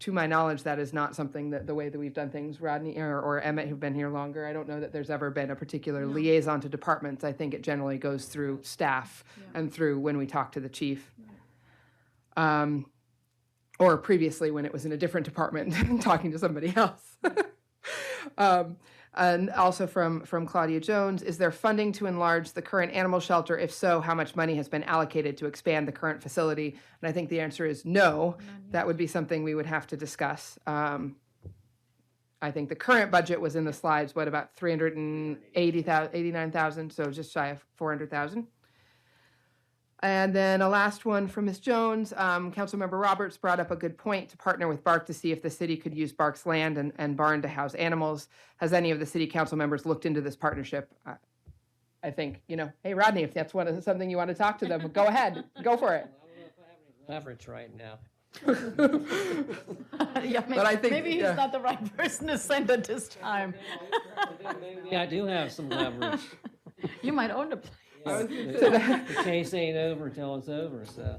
To my knowledge, that is not something that the way that we've done things, Rodney or Emmett, who've been here longer. I don't know that there's ever been a particular liaison to departments. I think it generally goes through staff and through when we talk to the chief. Or previously when it was in a different department talking to somebody else. And also from Claudia Jones, is there funding to enlarge the current animal shelter? If so, how much money has been allocated to expand the current facility? And I think the answer is no. That would be something we would have to discuss. I think the current budget was in the slides, what, about $389,000, so just shy of $400,000. And then a last one from Ms. Jones. Councilmember Roberts brought up a good point to partner with Bark to see if the city could use Bark's land and barn to house animals. Has any of the city council members looked into this partnership? I think, you know, hey, Rodney, if that's something you want to talk to them, go ahead, go for it. leverage right now. Yeah, But I think, maybe he's yeah. not the right person to send at this time. Yeah, I do have some leverage. You might own the place. The case ain't over till it's over, so.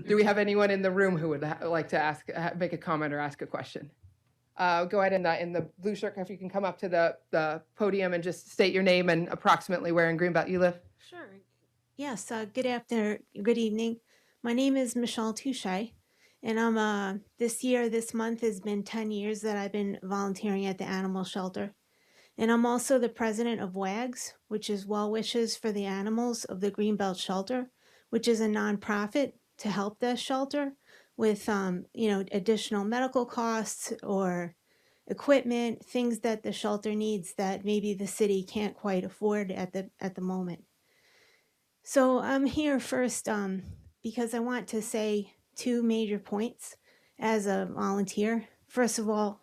Do we have anyone in the room who would like to make a comment or ask a question? Go ahead, in the blue shirt, if you can come up to the podium and just state your name and approximately where in Greenbelt you live. Sure. Yes. Good evening. My name is Michelle Touche, and I'm this month has been 10 years that I've been volunteering at the animal shelter. And I'm also the president of WAGS, which is Well Wishes for the Animals of the Greenbelt Shelter, which is a nonprofit to help the shelter with, additional medical costs or equipment, things that the shelter needs that maybe the city can't quite afford at the moment. So I'm here first because I want to say two major points as a volunteer. First of all,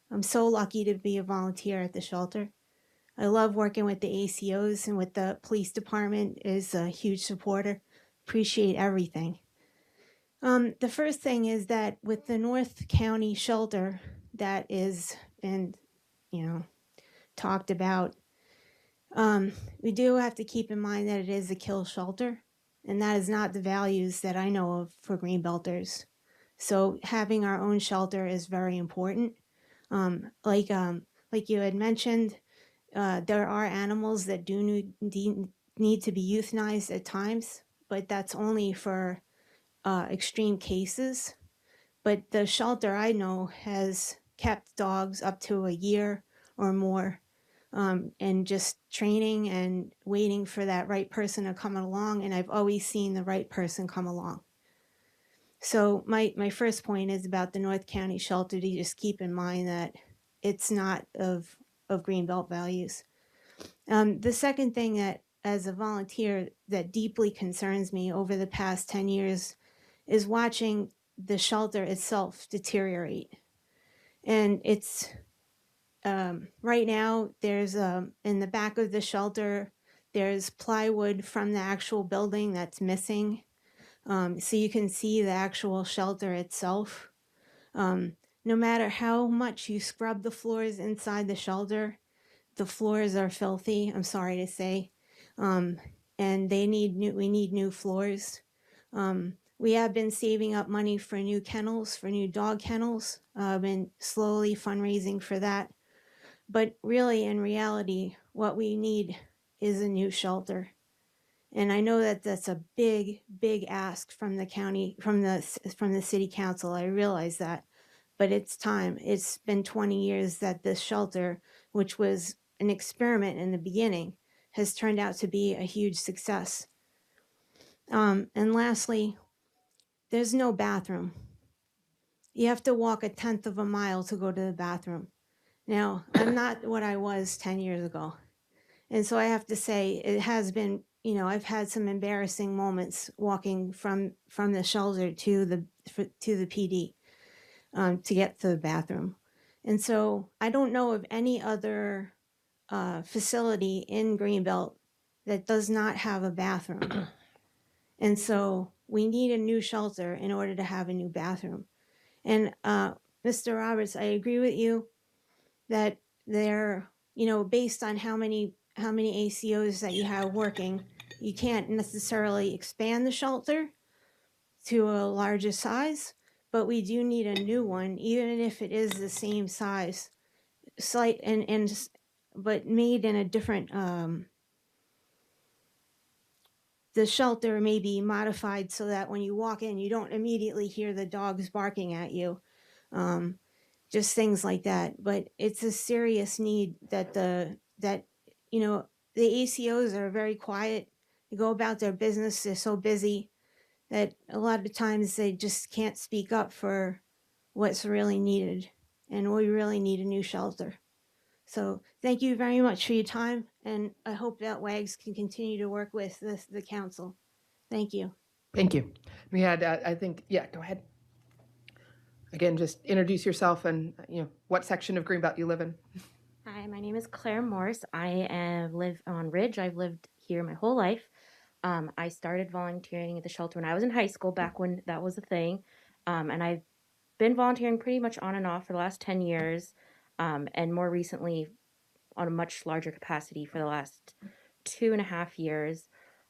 I'm so lucky to be a volunteer at the shelter. I love working with the ACOs and with the police department is a huge supporter. Appreciate everything. The first thing is that with the North County shelter that is been, talked about, we do have to keep in mind that it is a kill shelter, and that is not the values that I know of for Greenbelters. So having our own shelter is very important. Like you had mentioned, there are animals that do need to be euthanized at times, but that's only for extreme cases. But the shelter I know has kept dogs up to a year or more, and just training and waiting for that right person to come along. And I've always seen the right person come along. So my first point is about the North County shelter to just keep in mind that it's not of Greenbelt values. The second thing that as a volunteer that deeply concerns me over the past 10 years is watching the shelter itself deteriorate. And it's right now there's in the back of the shelter, there's plywood from the actual building that's missing. So you can see the actual shelter itself. No matter how much you scrub the floors inside the shelter, the floors are filthy, I'm sorry to say. And we need new floors. We have been saving up money for new kennels, for new dog kennels. Been slowly fundraising for that. But really, in reality, what we need is a new shelter. And I know that that's a big, big ask from the county, from the city council. I realize that, but it's time. It's been 20 years that this shelter, which was an experiment in the beginning, has turned out to be a huge success. And lastly, there's no bathroom. You have to walk 1/10 of a mile to go to the bathroom. Now, I'm not what I was 10 years ago. And so I have to say, it has been, I've had some embarrassing moments walking from the shelter to the PD to get to the bathroom. And so I don't know of any other facility in Greenbelt that does not have a bathroom. And so we need a new shelter in order to have a new bathroom. And Mr. Roberts, I agree with you that they're, based on how many ACOs that you have working, you can't necessarily expand the shelter to a larger size, but we do need a new one, even if it is the same size, but made in a different. The shelter may be modified so that when you walk in, you don't immediately hear the dogs barking at you. Just things like that. But it's a serious need that the ACOs are very quiet. They go about their business. They're so busy that a lot of times they just can't speak up for what's really needed. And we really need a new shelter. So thank you very much for your time. And I hope that WAGs can continue to work with the council. Thank you. Thank you. We had, I think, yeah, go ahead. Again, just introduce yourself and, what section of Greenbelt you live in. Hi, my name is Claire Morse. I live on Ridge. I've lived here my whole life. I started volunteering at the shelter when I was in high school, back when that was a thing. And I've been volunteering pretty much on and off for the last 10 years, and more recently on a much larger capacity for the last 2.5 years.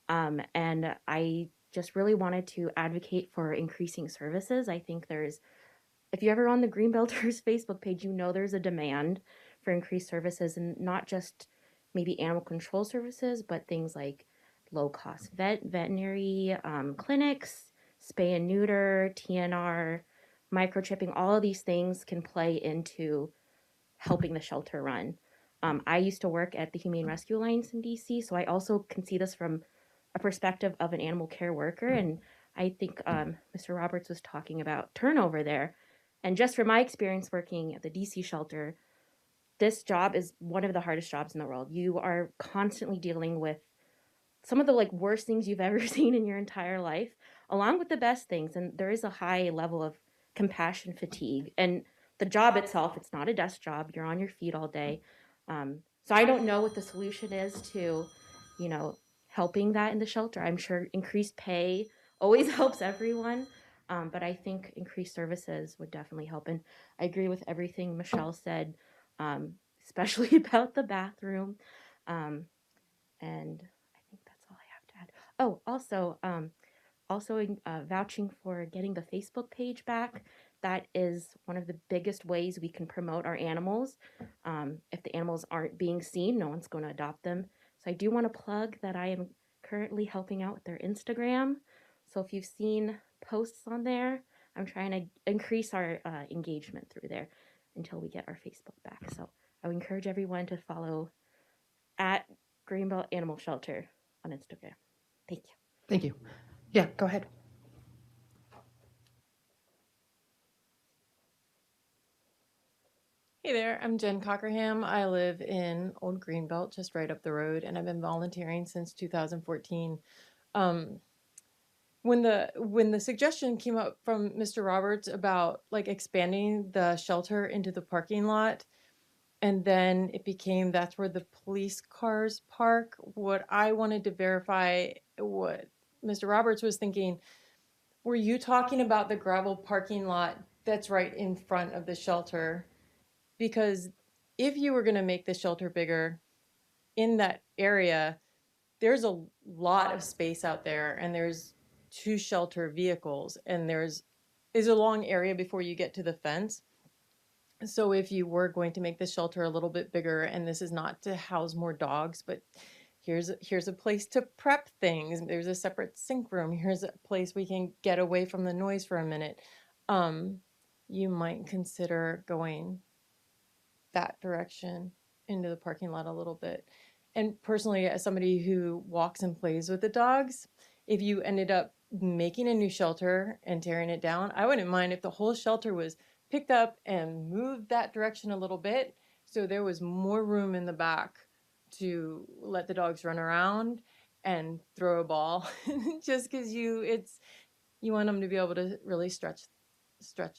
And I just really wanted to advocate for increasing services. I think if you're ever on the Greenbelters Facebook page, there's a demand for increased services, and not just maybe animal control services, but things like low-cost veterinary clinics, spay and neuter, TNR, microchipping. All of these things can play into helping the shelter run. I used to work at the Humane Rescue Alliance in DC, so I also can see this from a perspective of an animal care worker. And I think Mr. Roberts was talking about turnover there. And just from my experience working at the DC shelter, this job is one of the hardest jobs in the world. You are constantly dealing with some of the like worst things you've ever seen in your entire life, along with the best things. And there is a high level of compassion fatigue. And the job itself, it's not a desk job. You're on your feet all day. So I don't know what the solution is to, you know, helping that in the shelter. I'm sure increased pay always helps everyone. But I think increased services would definitely help. And I agree with everything Michelle said, especially about the bathroom. And I think that's all I have to add. Oh, also vouching for getting the Facebook page back. That is one of the biggest ways we can promote our animals. If the animals aren't being seen, no one's going to adopt them. So I do want to plug that I am currently helping out with their Instagram. So if you've seen posts on there, I'm trying to increase our engagement through there until we get our Facebook back. So I would encourage everyone to follow at Greenbelt Animal Shelter on Instagram. Thank you. Thank you. Yeah, go ahead. Hey there, I'm Jen Cockerham. I live in Old Greenbelt, just right up the road, and I've been volunteering since 2014. When the suggestion came up from Mr. Roberts about like expanding the shelter into the parking lot, and then it became that's where the police cars park, what I wanted to verify what Mr. Roberts was thinking, were you talking about the gravel parking lot that's right in front of the shelter? Because if you were going to make the shelter bigger in that area, there's a lot of space out there, and there's 2 shelter vehicles, and there's a long area before you get to the fence. So if you were going to make the shelter a little bit bigger, and this is not to house more dogs, but here's a place to prep things. There's a separate sink room. Here's a place we can get away from the noise for a minute. You might consider going that direction into the parking lot a little bit. And personally, as somebody who walks and plays with the dogs, if you ended up making a new shelter and tearing it down, I wouldn't mind if the whole shelter was picked up and moved that direction a little bit, so there was more room in the back to let the dogs run around and throw a ball. Just because you want them to be able to really stretch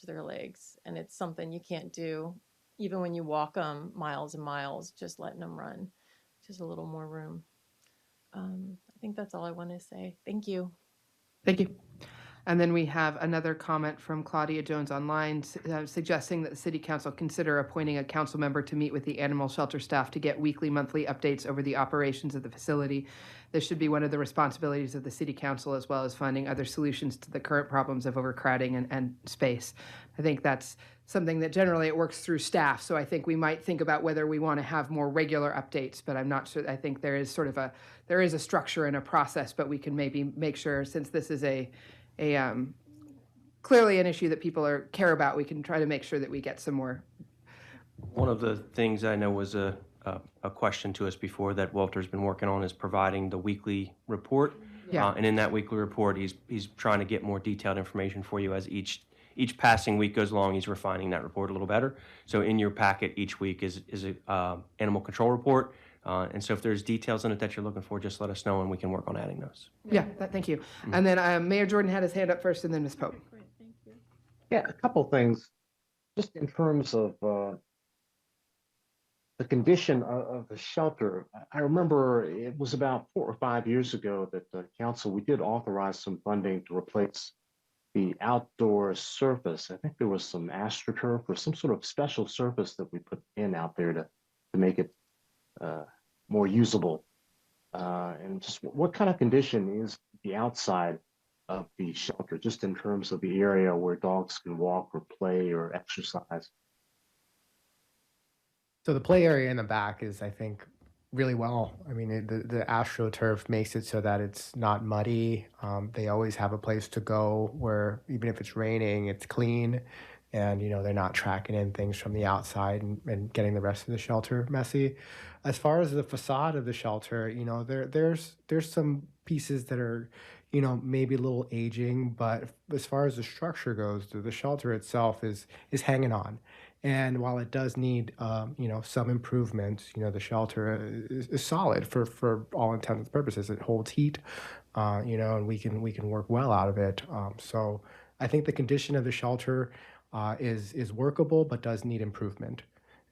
their legs, and it's something you can't do even when you walk them miles and miles, just letting them run. Just a little more room. I think that's all I want to say. Thank you. Thank you. And then we have another comment from Claudia Jones online suggesting that the City Council consider appointing a council member to meet with the animal shelter staff to get weekly, monthly updates over the operations of the facility. This should be one of the responsibilities of the City Council, as well as finding other solutions to the current problems of overcrowding and space. I think that's something that generally it works through staff. So I think we might think about whether we want to have more regular updates, but I'm not sure. I think there is there is a structure and a process, but we can maybe make sure, since this is clearly an issue that people care about, we can try to make sure that we get some more. One of the things I know was a question to us before that Walter's been working on is providing the weekly report. Yeah. And in that weekly report, he's trying to get more detailed information for you as each passing week goes along. He's refining that report a little better. So in your packet each week is a animal control report. And so if there's details in it that you're looking for, just let us know and we can work on adding those. Yeah, thank you. And then Mayor Jordan had his hand up first, and then Ms. Pope. Great, thank you. Yeah, a couple things, just in terms of the condition of the shelter. I remember it was about 4 or 5 years ago that the council, we did authorize some funding to replace the outdoor surface. I think there was some AstroTurf or some sort of special surface that we put in out there to make it more usable. And just what kind of condition is the outside of the shelter, just in terms of the area where dogs can walk or play or exercise? So the play area in the back is, I think, really well. I mean, the AstroTurf makes it so that it's not muddy. They always have a place to go where even if it's raining, it's clean, and they're not tracking in things from the outside and getting the rest of the shelter messy. As far as the facade of the shelter, there's some pieces that are maybe a little aging, but as far as the structure goes, the shelter itself is hanging on. And while it does need, some improvements, the shelter is solid for all intents and purposes. It holds heat, and we can work well out of it. So I think the condition of the shelter is workable, but does need improvement.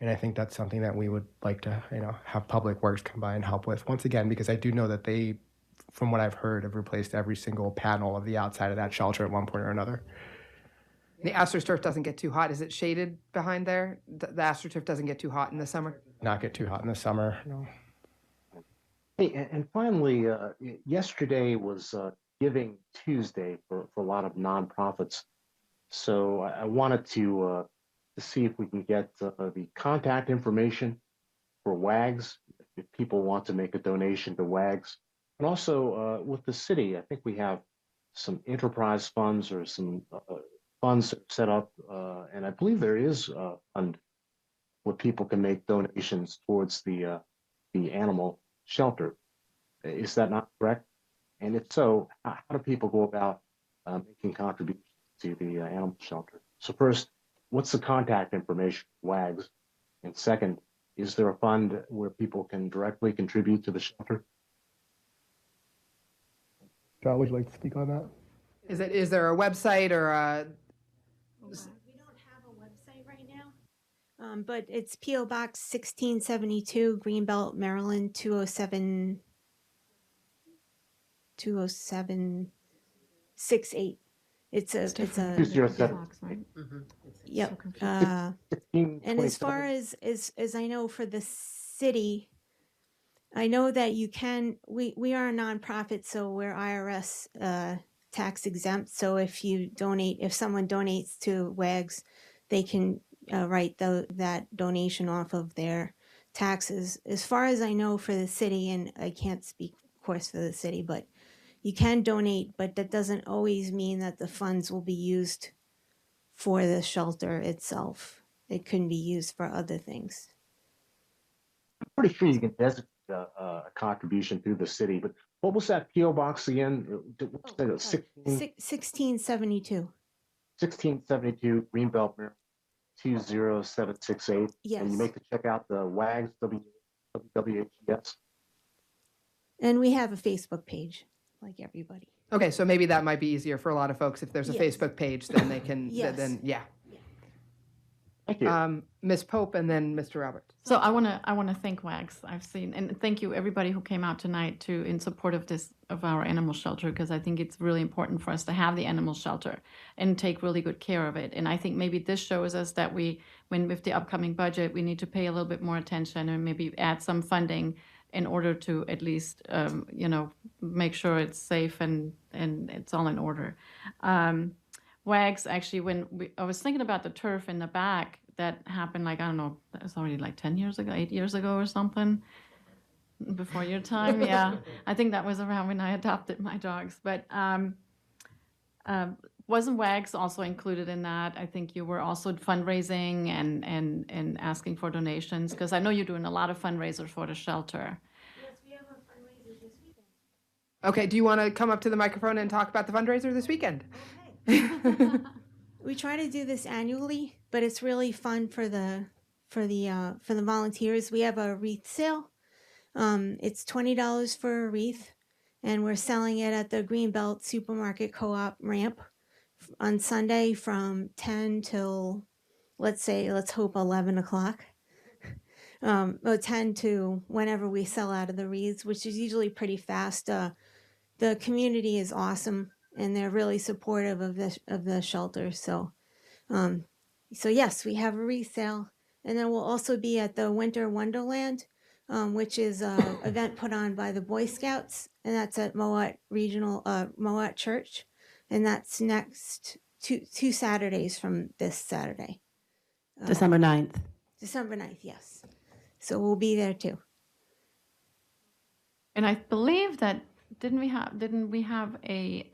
And I think that's something that we would like to, have Public Works come by and help with. Once again, because I do know that they, from what I've heard, have replaced every single panel of the outside of that shelter at one point or another. The AstroTurf doesn't get too hot. Is it shaded behind there? The AstroTurf doesn't get too hot in the summer? Not get too hot in the summer. No. Hey, and finally, yesterday was Giving Tuesday for a lot of nonprofits. So I wanted to see if we can get the contact information for WAGs, if people want to make a donation to WAGs. And also with the city, I think we have some enterprise funds or some funds set up, and I believe there is a fund where people can make donations towards the animal shelter. Is that not correct? And if so, how do people go about making contributions to the animal shelter? So first, what's the contact information for WAGs? And second, is there a fund where people can directly contribute to the shelter? John, would you like to speak on that? Is there a website or a? We don't have a website right now, but it's P.O. Box 1672, Greenbelt, Maryland 20768. It's a 207. Box, right? Yep. So confusing. And as far as I know for the city, I know that you can, we are a nonprofit, so we're IRS tax exempt. So if someone donates to WAGs, they can write that donation off of their taxes. As far as I know for the city, and I can't speak, of course, for the city, but you can donate, but that doesn't always mean that the funds will be used for the shelter itself. It can be used for other things. I'm pretty sure you can designate a contribution through the city, but what was that PO box again? 1672. 1672 Greenbelt, Maryland 20768. Yes. And you make the check out the WAGs, WWHS. And we have a Facebook page, like everybody. Okay, so maybe that might be easier for a lot of folks. If there's a Yes. Facebook page, then they can, Yes. then, yeah. Thank you. Ms. Pope and then Mr. Roberts. So I want to thank WAGS. I've seen, and thank you everybody who came out tonight in support of our animal shelter, because I think it's really important for us to have the animal shelter and take really good care of it. And I think maybe this shows us that with the upcoming budget, we need to pay a little bit more attention and maybe add some funding in order to at least make sure it's safe and it's all in order. WAGs, actually, I was thinking about the turf in the back that happened, I don't know, that was already 10 years ago, 8 years ago or something, before your time. Yeah, I think that was around when I adopted my dogs. But wasn't WAGs also included in that? I think you were also fundraising and asking for donations, because I know you're doing a lot of fundraisers for the shelter. Yes, we have a fundraiser this weekend. Okay, do you want to come up to the microphone and talk about the fundraiser this weekend? We try to do this annually, but it's really fun for the volunteers. We have a wreath sale. It's $20 for a wreath, and we're selling it at the Greenbelt Supermarket Co-op ramp on Sunday from 10 till, let's hope 11 o'clock. 10 to whenever we sell out of the wreaths, which is usually pretty fast. The community is awesome, and they're really supportive of the shelter. So yes, we have a wreath sale, and then we'll also be at the Winter Wonderland, which is an event put on by the Boy Scouts, and that's at Mowat Church, and that's next two Saturdays from this Saturday. December 9th. December 9th, yes. So we'll be there too. And I believe that didn't we have a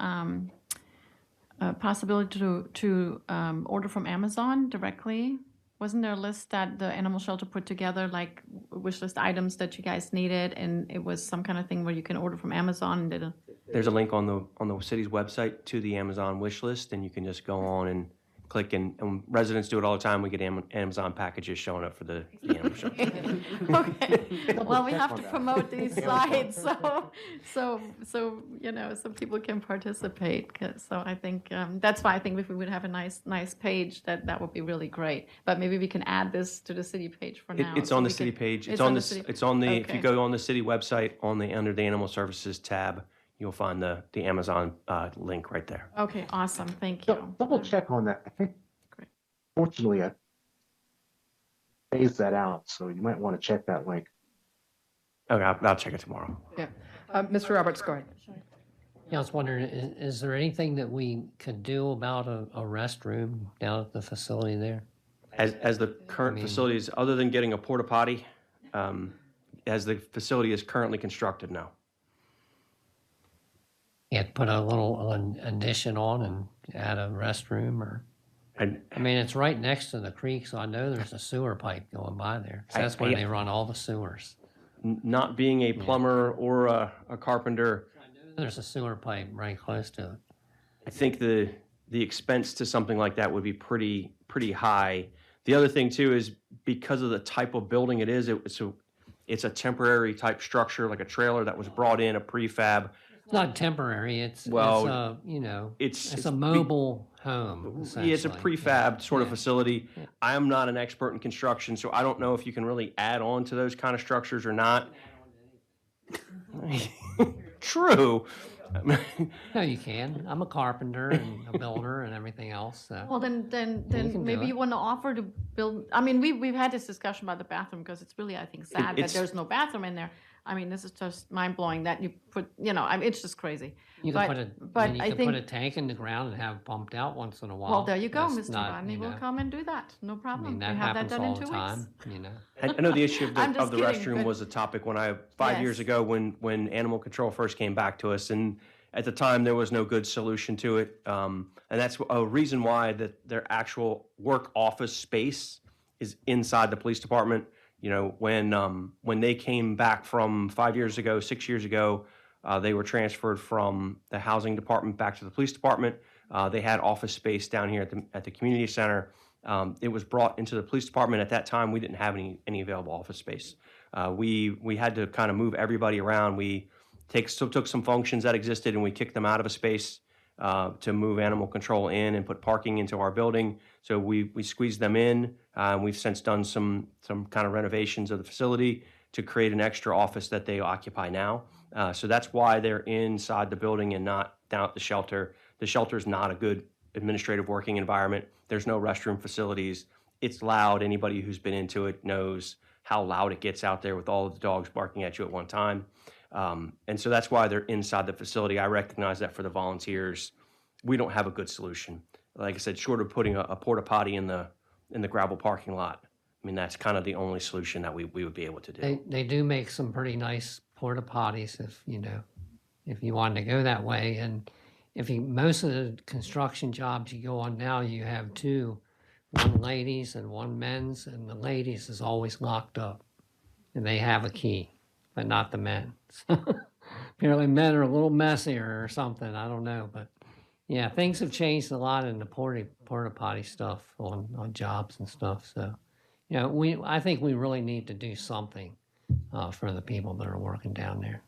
possibility to order from Amazon directly? Wasn't there a list that the animal shelter put together, like wish list items that you guys needed, and it was some kind of thing where you can order from Amazon and There's a link on the city's website to the Amazon wish list, and you can just go on and click, and residents do it all the time. We get Amazon packages showing up for the animal shelter. Okay, well, we check have on to that. promote these sites, so, you know, so people can participate. So I think, that's why I think if we would have a nice page, that would be really great. But maybe we can add this to the city page for now. It's so on we the city can- page. It's on the city. It's on the, if you Okay. go on the city website, under the animal services tab, you'll find the Amazon link right there. Okay, awesome, thank you. Double check on that. I think, Great. fortunately, I phased that out, so you might want to check that link. Okay, I'll check it tomorrow. Yeah. Mr. Roberts, go ahead. Yeah, I was wondering, is there anything that we could do about a restroom down at the facility there? As the current mean- facilities, other than getting a porta potty, as the facility is currently constructed now. Yeah, put a little addition on and add a restroom, or, And I mean, it's right next to the creek, so I know there's a sewer pipe going by there. 'Cause that's where I- they run all the sewers. not being a plumber or a carpenter, There's a sewer pipe right close to it. I think the expense to something like that would be pretty high. The other thing too is because of the type of building it is, it's a temporary type structure, like a trailer that was brought in, a prefab. It's not temporary, it's Well, a, you know, it's it's a mobile home, Yeah, it's a essentially. prefab sort of Yeah. facility. I am not an expert in construction, so I don't know if you can really add on to those kind of structures or not. True. No, you can. I'm a carpenter and a builder and everything else, so. Well, then can do maybe it. you want to offer to build, I mean, we've had this discussion about the bathroom, because it's really, I think, sad that it's- there's no bathroom in there. I mean, this is just mind-blowing that you put, you know, I mean, it's just crazy. You But- can put a, but and you I can think- put a tank in the ground and have it pumped out once in a while. Well, there you go, That's Mr. not, Rodney, you we'll know, come and do that, no I problem. mean, We that have that happens done all in the 2 time, weeks. you know. I know the issue of I'm the just kidding, restroom but- was a topic when 5 years Yes. ago when animal control first came back to us, and at the time there was no good solution to it, and that's a reason why that their actual work office space is inside the police department. You know, when they came back from 5 years ago, 6 years ago, they were transferred from the housing department back to the police department. They had office space down here at the community center. It was brought into the police department. At that time, we didn't have any available office space. We had to kind of move everybody around. We took some functions that existed and we kicked them out of a space to move animal control in and put parking into our building. So we squeezed them in. We've since done some kind of renovations of the facility to create an extra office that they occupy now. So that's why they're inside the building and not down at the shelter. The shelter is not a good administrative working environment. There's no restroom facilities. It's loud. Anybody who's been into it knows how loud it gets out there with all of the dogs barking at you at one time. And so that's why they're inside the facility. I recognize that for the volunteers, we don't have a good solution. Like I said, short of putting a porta potty in the gravel parking lot, I mean, that's kind of the only solution that we would be able to do. They do make some pretty nice porta potties if, you know, if you wanted to go that way. And most of the construction jobs you go on now, you have two, one ladies and one men's, and the ladies is always locked up. And they have a key, but not the men. Apparently men are a little messier or something, I don't know. But yeah, things have changed a lot in the porta potty stuff on jobs and stuff. So, you know, I think we really need to do something for the people that are working down there.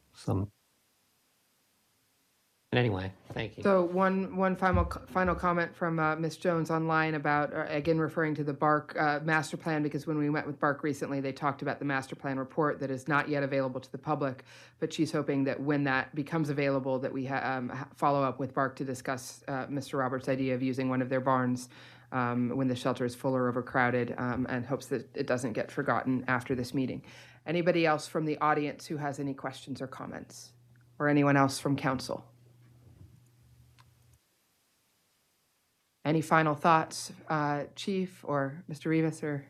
Anyway, thank you. So one final comment from Ms. Jones online about, again, referring to the BARC master plan, because when we met with BARC recently, they talked about the master plan report that is not yet available to the public, but she's hoping that when that becomes available, that we follow up with BARC to discuss Mr. Roberts' idea of using one of their barns when the shelter is full or overcrowded, and hopes that it doesn't get forgotten after this meeting. Anybody else from the audience who has any questions or comments? Or anyone else from council? Any final thoughts, Chief or Mr. Rivas? Or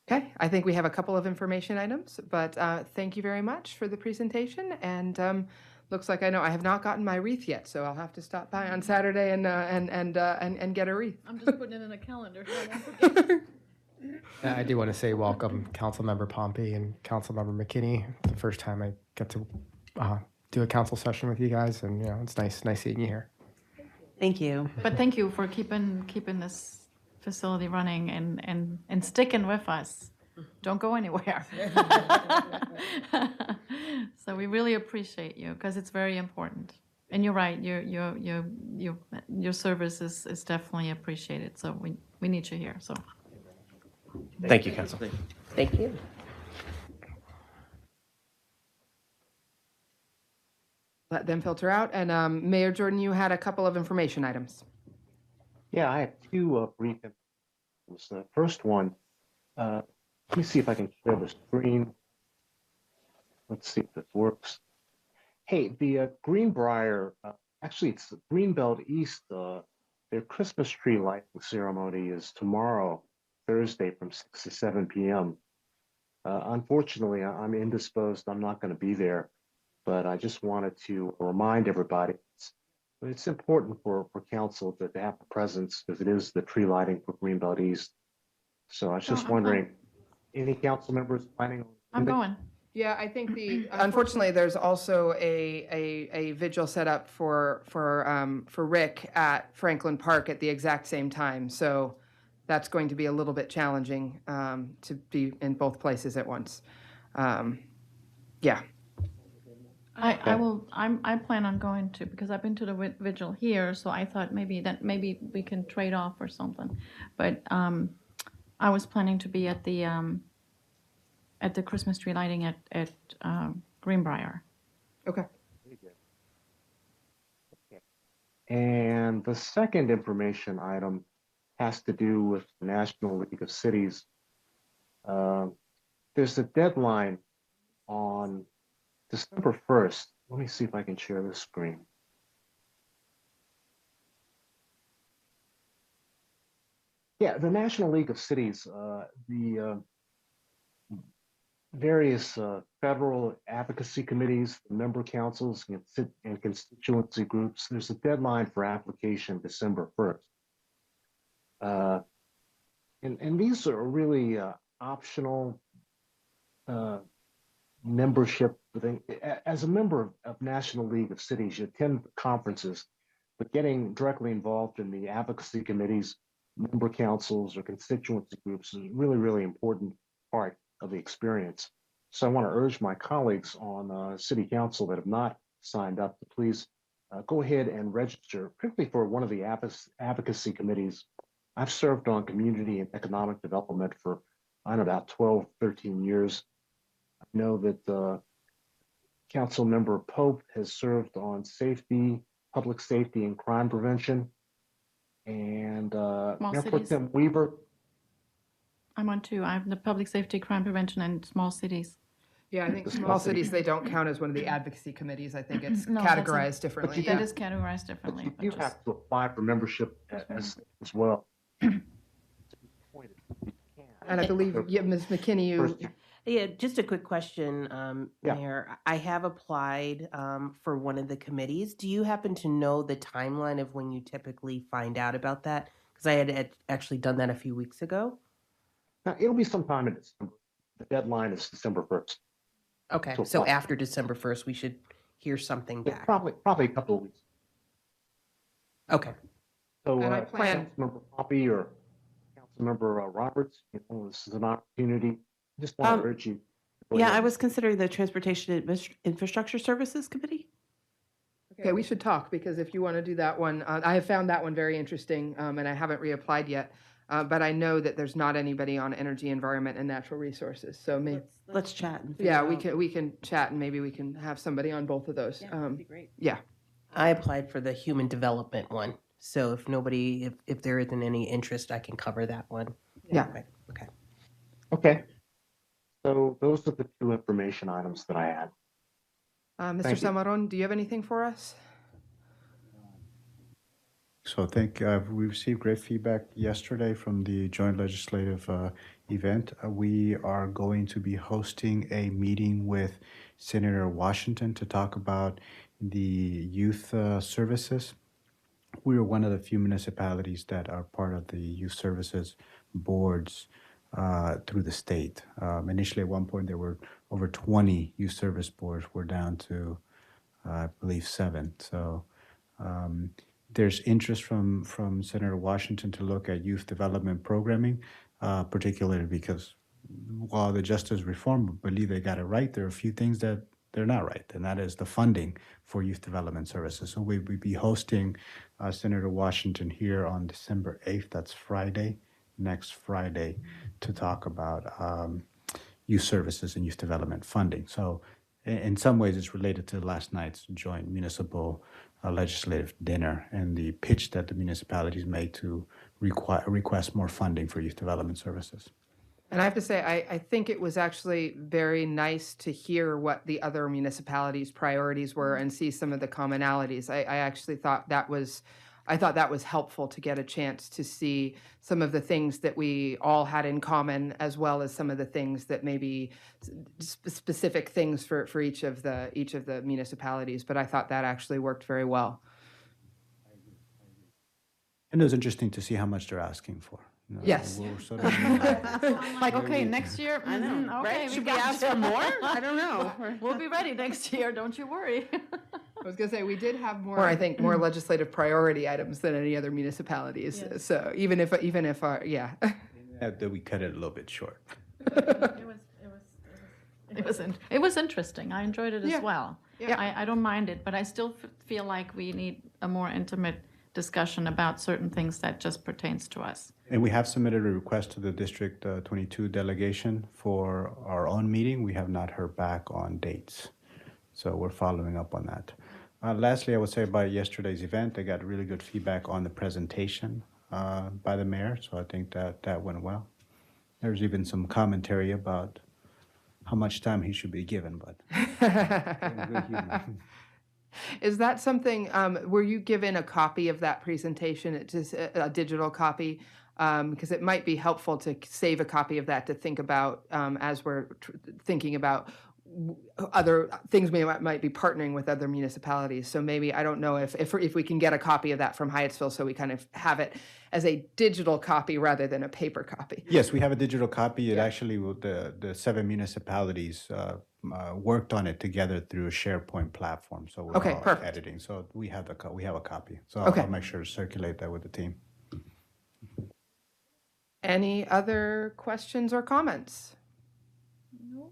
okay, I think we have a couple of information items, but thank you very much for the presentation. And looks like I have not gotten my wreath yet, so I'll have to stop by on Saturday and get a wreath. I'm just putting it in a calendar. I do want to say welcome, Councilmember Pompey and Councilmember McKinney. It's the first time I get to do a council session with you guys, and it's nice seeing you here. Thank you. But thank you for keeping this facility running and sticking with us. Don't go anywhere. So we really appreciate you because it's very important. And you're right. Your service is definitely appreciated. So we need you here. So Thank you, Council. Thank you. Let them filter out. And Mayor Jordan, you had a couple of information items. Yeah, I have two brief items. The first one, let me see if I can share the screen. Let's see if this works. Hey, the Greenbrier, actually it's the Greenbelt East, their Christmas tree lighting ceremony is tomorrow, Thursday from 6 to 7 p.m. Unfortunately, I'm indisposed. I'm not going to be there, but I just wanted to remind everybody it's important for council to have a presence because it is the tree lighting for Greenbelt East. So I was just wondering, any council members planning on? I'm going. Yeah, I think unfortunately there's also a vigil set up for Rick at Franklin Park at the exact same time. So that's going to be a little bit challenging to be in both places at once. Yeah. I plan on going to because I've been to the vigil here, so I thought maybe we can trade off or something. But I was planning to be at the Christmas tree lighting at Greenbrier. Okay. And the second information item has to do with the National League of Cities. There's a deadline on December 1st. Let me see if I can share this screen. Yeah, the National League of Cities, the various federal advocacy committees, member councils, and constituency groups. There's a deadline for application December 1st. And these are really optional membership thing. As a member of National League of Cities, you attend conferences, but getting directly involved in the advocacy committees, member councils, or constituency groups is really, really important part of the experience. So I want to urge my colleagues on City Council that have not signed up to please go ahead and register, particularly for one of the advocacy committees. I've served on community and economic development for about 12, 13 years. I know that Council Member Pope has served on safety, public safety, and crime prevention. And Mayor Pro Tem Weaver. I'm on two. I'm the public safety, crime prevention, and small cities. Yeah, I think small cities, they don't count as one of the advocacy committees. I think it's No, categorized differently. That is categorized differently. But you do have to apply for membership as well. And I believe, yeah, Ms. McKinney, you. Yeah, just a quick question, Yeah. Mayor. I have applied for one of the committees. Do you happen to know the timeline of when you typically find out about that? Because I had actually done that a few weeks ago. Now, it'll be sometime in December. The deadline is December 1st. Okay, so after December 1st, we should hear something back. Probably a couple of weeks. Okay. So, And I plan- Councilmember Poppy or Councilmember Roberts, this is an opportunity. I just want to urge you. Yeah, I was considering the Transportation Infrastructure Services Committee. Okay, we should talk because if you want to do that one, I have found that one very interesting and I haven't reapplied yet. But I know that there's not anybody on energy, environment, and natural resources. So maybe Let's chat. And yeah, figure out. we can chat and maybe we can have somebody on both of those. Yeah, that'd be great. Yeah. I applied for the human development one. So if there isn't any interest, I can cover that one. Yeah. Okay. Okay. So those are the two information items that I had. Mr. Thank you. Samaron, do you have anything for us? So I think we received great feedback yesterday from the joint legislative event. We are going to be hosting a meeting with Senator Washington to talk about the youth services. We are one of the few municipalities that are part of the youth services boards through the state. Initially, at one point, there were over 20 youth service boards. We're down to, I believe, 7. So there's interest from Senator Washington to look at youth development programming, particularly because while the justice reform believe they got it right, there are a few things that they're not right, and that is the funding for youth development services. So we'll be hosting Senator Washington here on December 8th, that's Friday, next Friday, to talk about youth services and youth development funding. So in some ways, it's related to last night's joint municipal legislative dinner and the pitch that the municipalities made to request more funding for youth development services. And I have to say, I think it was actually very nice to hear what the other municipalities' priorities were and see some of the commonalities. I actually thought that was helpful to get a chance to see some of the things that we all had in common, as well as some of the things that maybe specific things for each of the municipalities. But I thought that actually worked very well. And it was interesting to see how much they're asking for. You know, Yes. we're sort of Like, okay, next year, I know, okay, right? we Should we got ask you. for more? I don't know. We'll be ready next year, don't you worry. I was going to say, we did have more, I think, more legislative priority items than any other municipalities. Yes. So even if our, yeah. that we cut it a little bit short. It was interesting. I enjoyed it Yeah. as well. Yeah. I don't mind it, but I still feel like we need a more intimate discussion about certain things that just pertains to us. And we have submitted a request to the District 22 delegation for our own meeting. We have not heard back on dates. So we're following up on that. Lastly, I would say about yesterday's event, I got really good feedback on the presentation by the mayor. So I think that went well. There's even some commentary about how much time he should be given, but good humor. Is that something, were you given a copy of that presentation, just a digital copy? Because it might be helpful to save a copy of that to think about as we're thinking about other things we might be partnering with other municipalities. So maybe, I don't know if we can get a copy of that from Hyattsville so we kind of have it as a digital copy rather than a paper copy. Yes, we have a digital copy. It actually, the 7 municipalities worked on it together through a SharePoint platform. So we're all perfect. editing. So we have a copy. So Okay. I'll make sure to circulate that with the team. Any other questions or comments? No.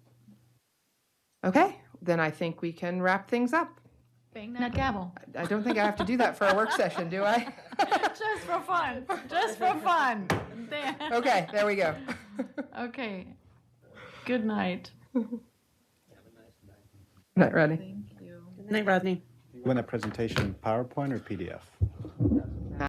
Okay, then I think we can wrap things up. Bang that gavel. I don't think I have to do that for a work session, do I? Just for fun. Just for fun. There. Okay, there we go. Okay. Good night. Night, Rodney. Thank you. Good night, Rodney. You want a presentation PowerPoint or PDF?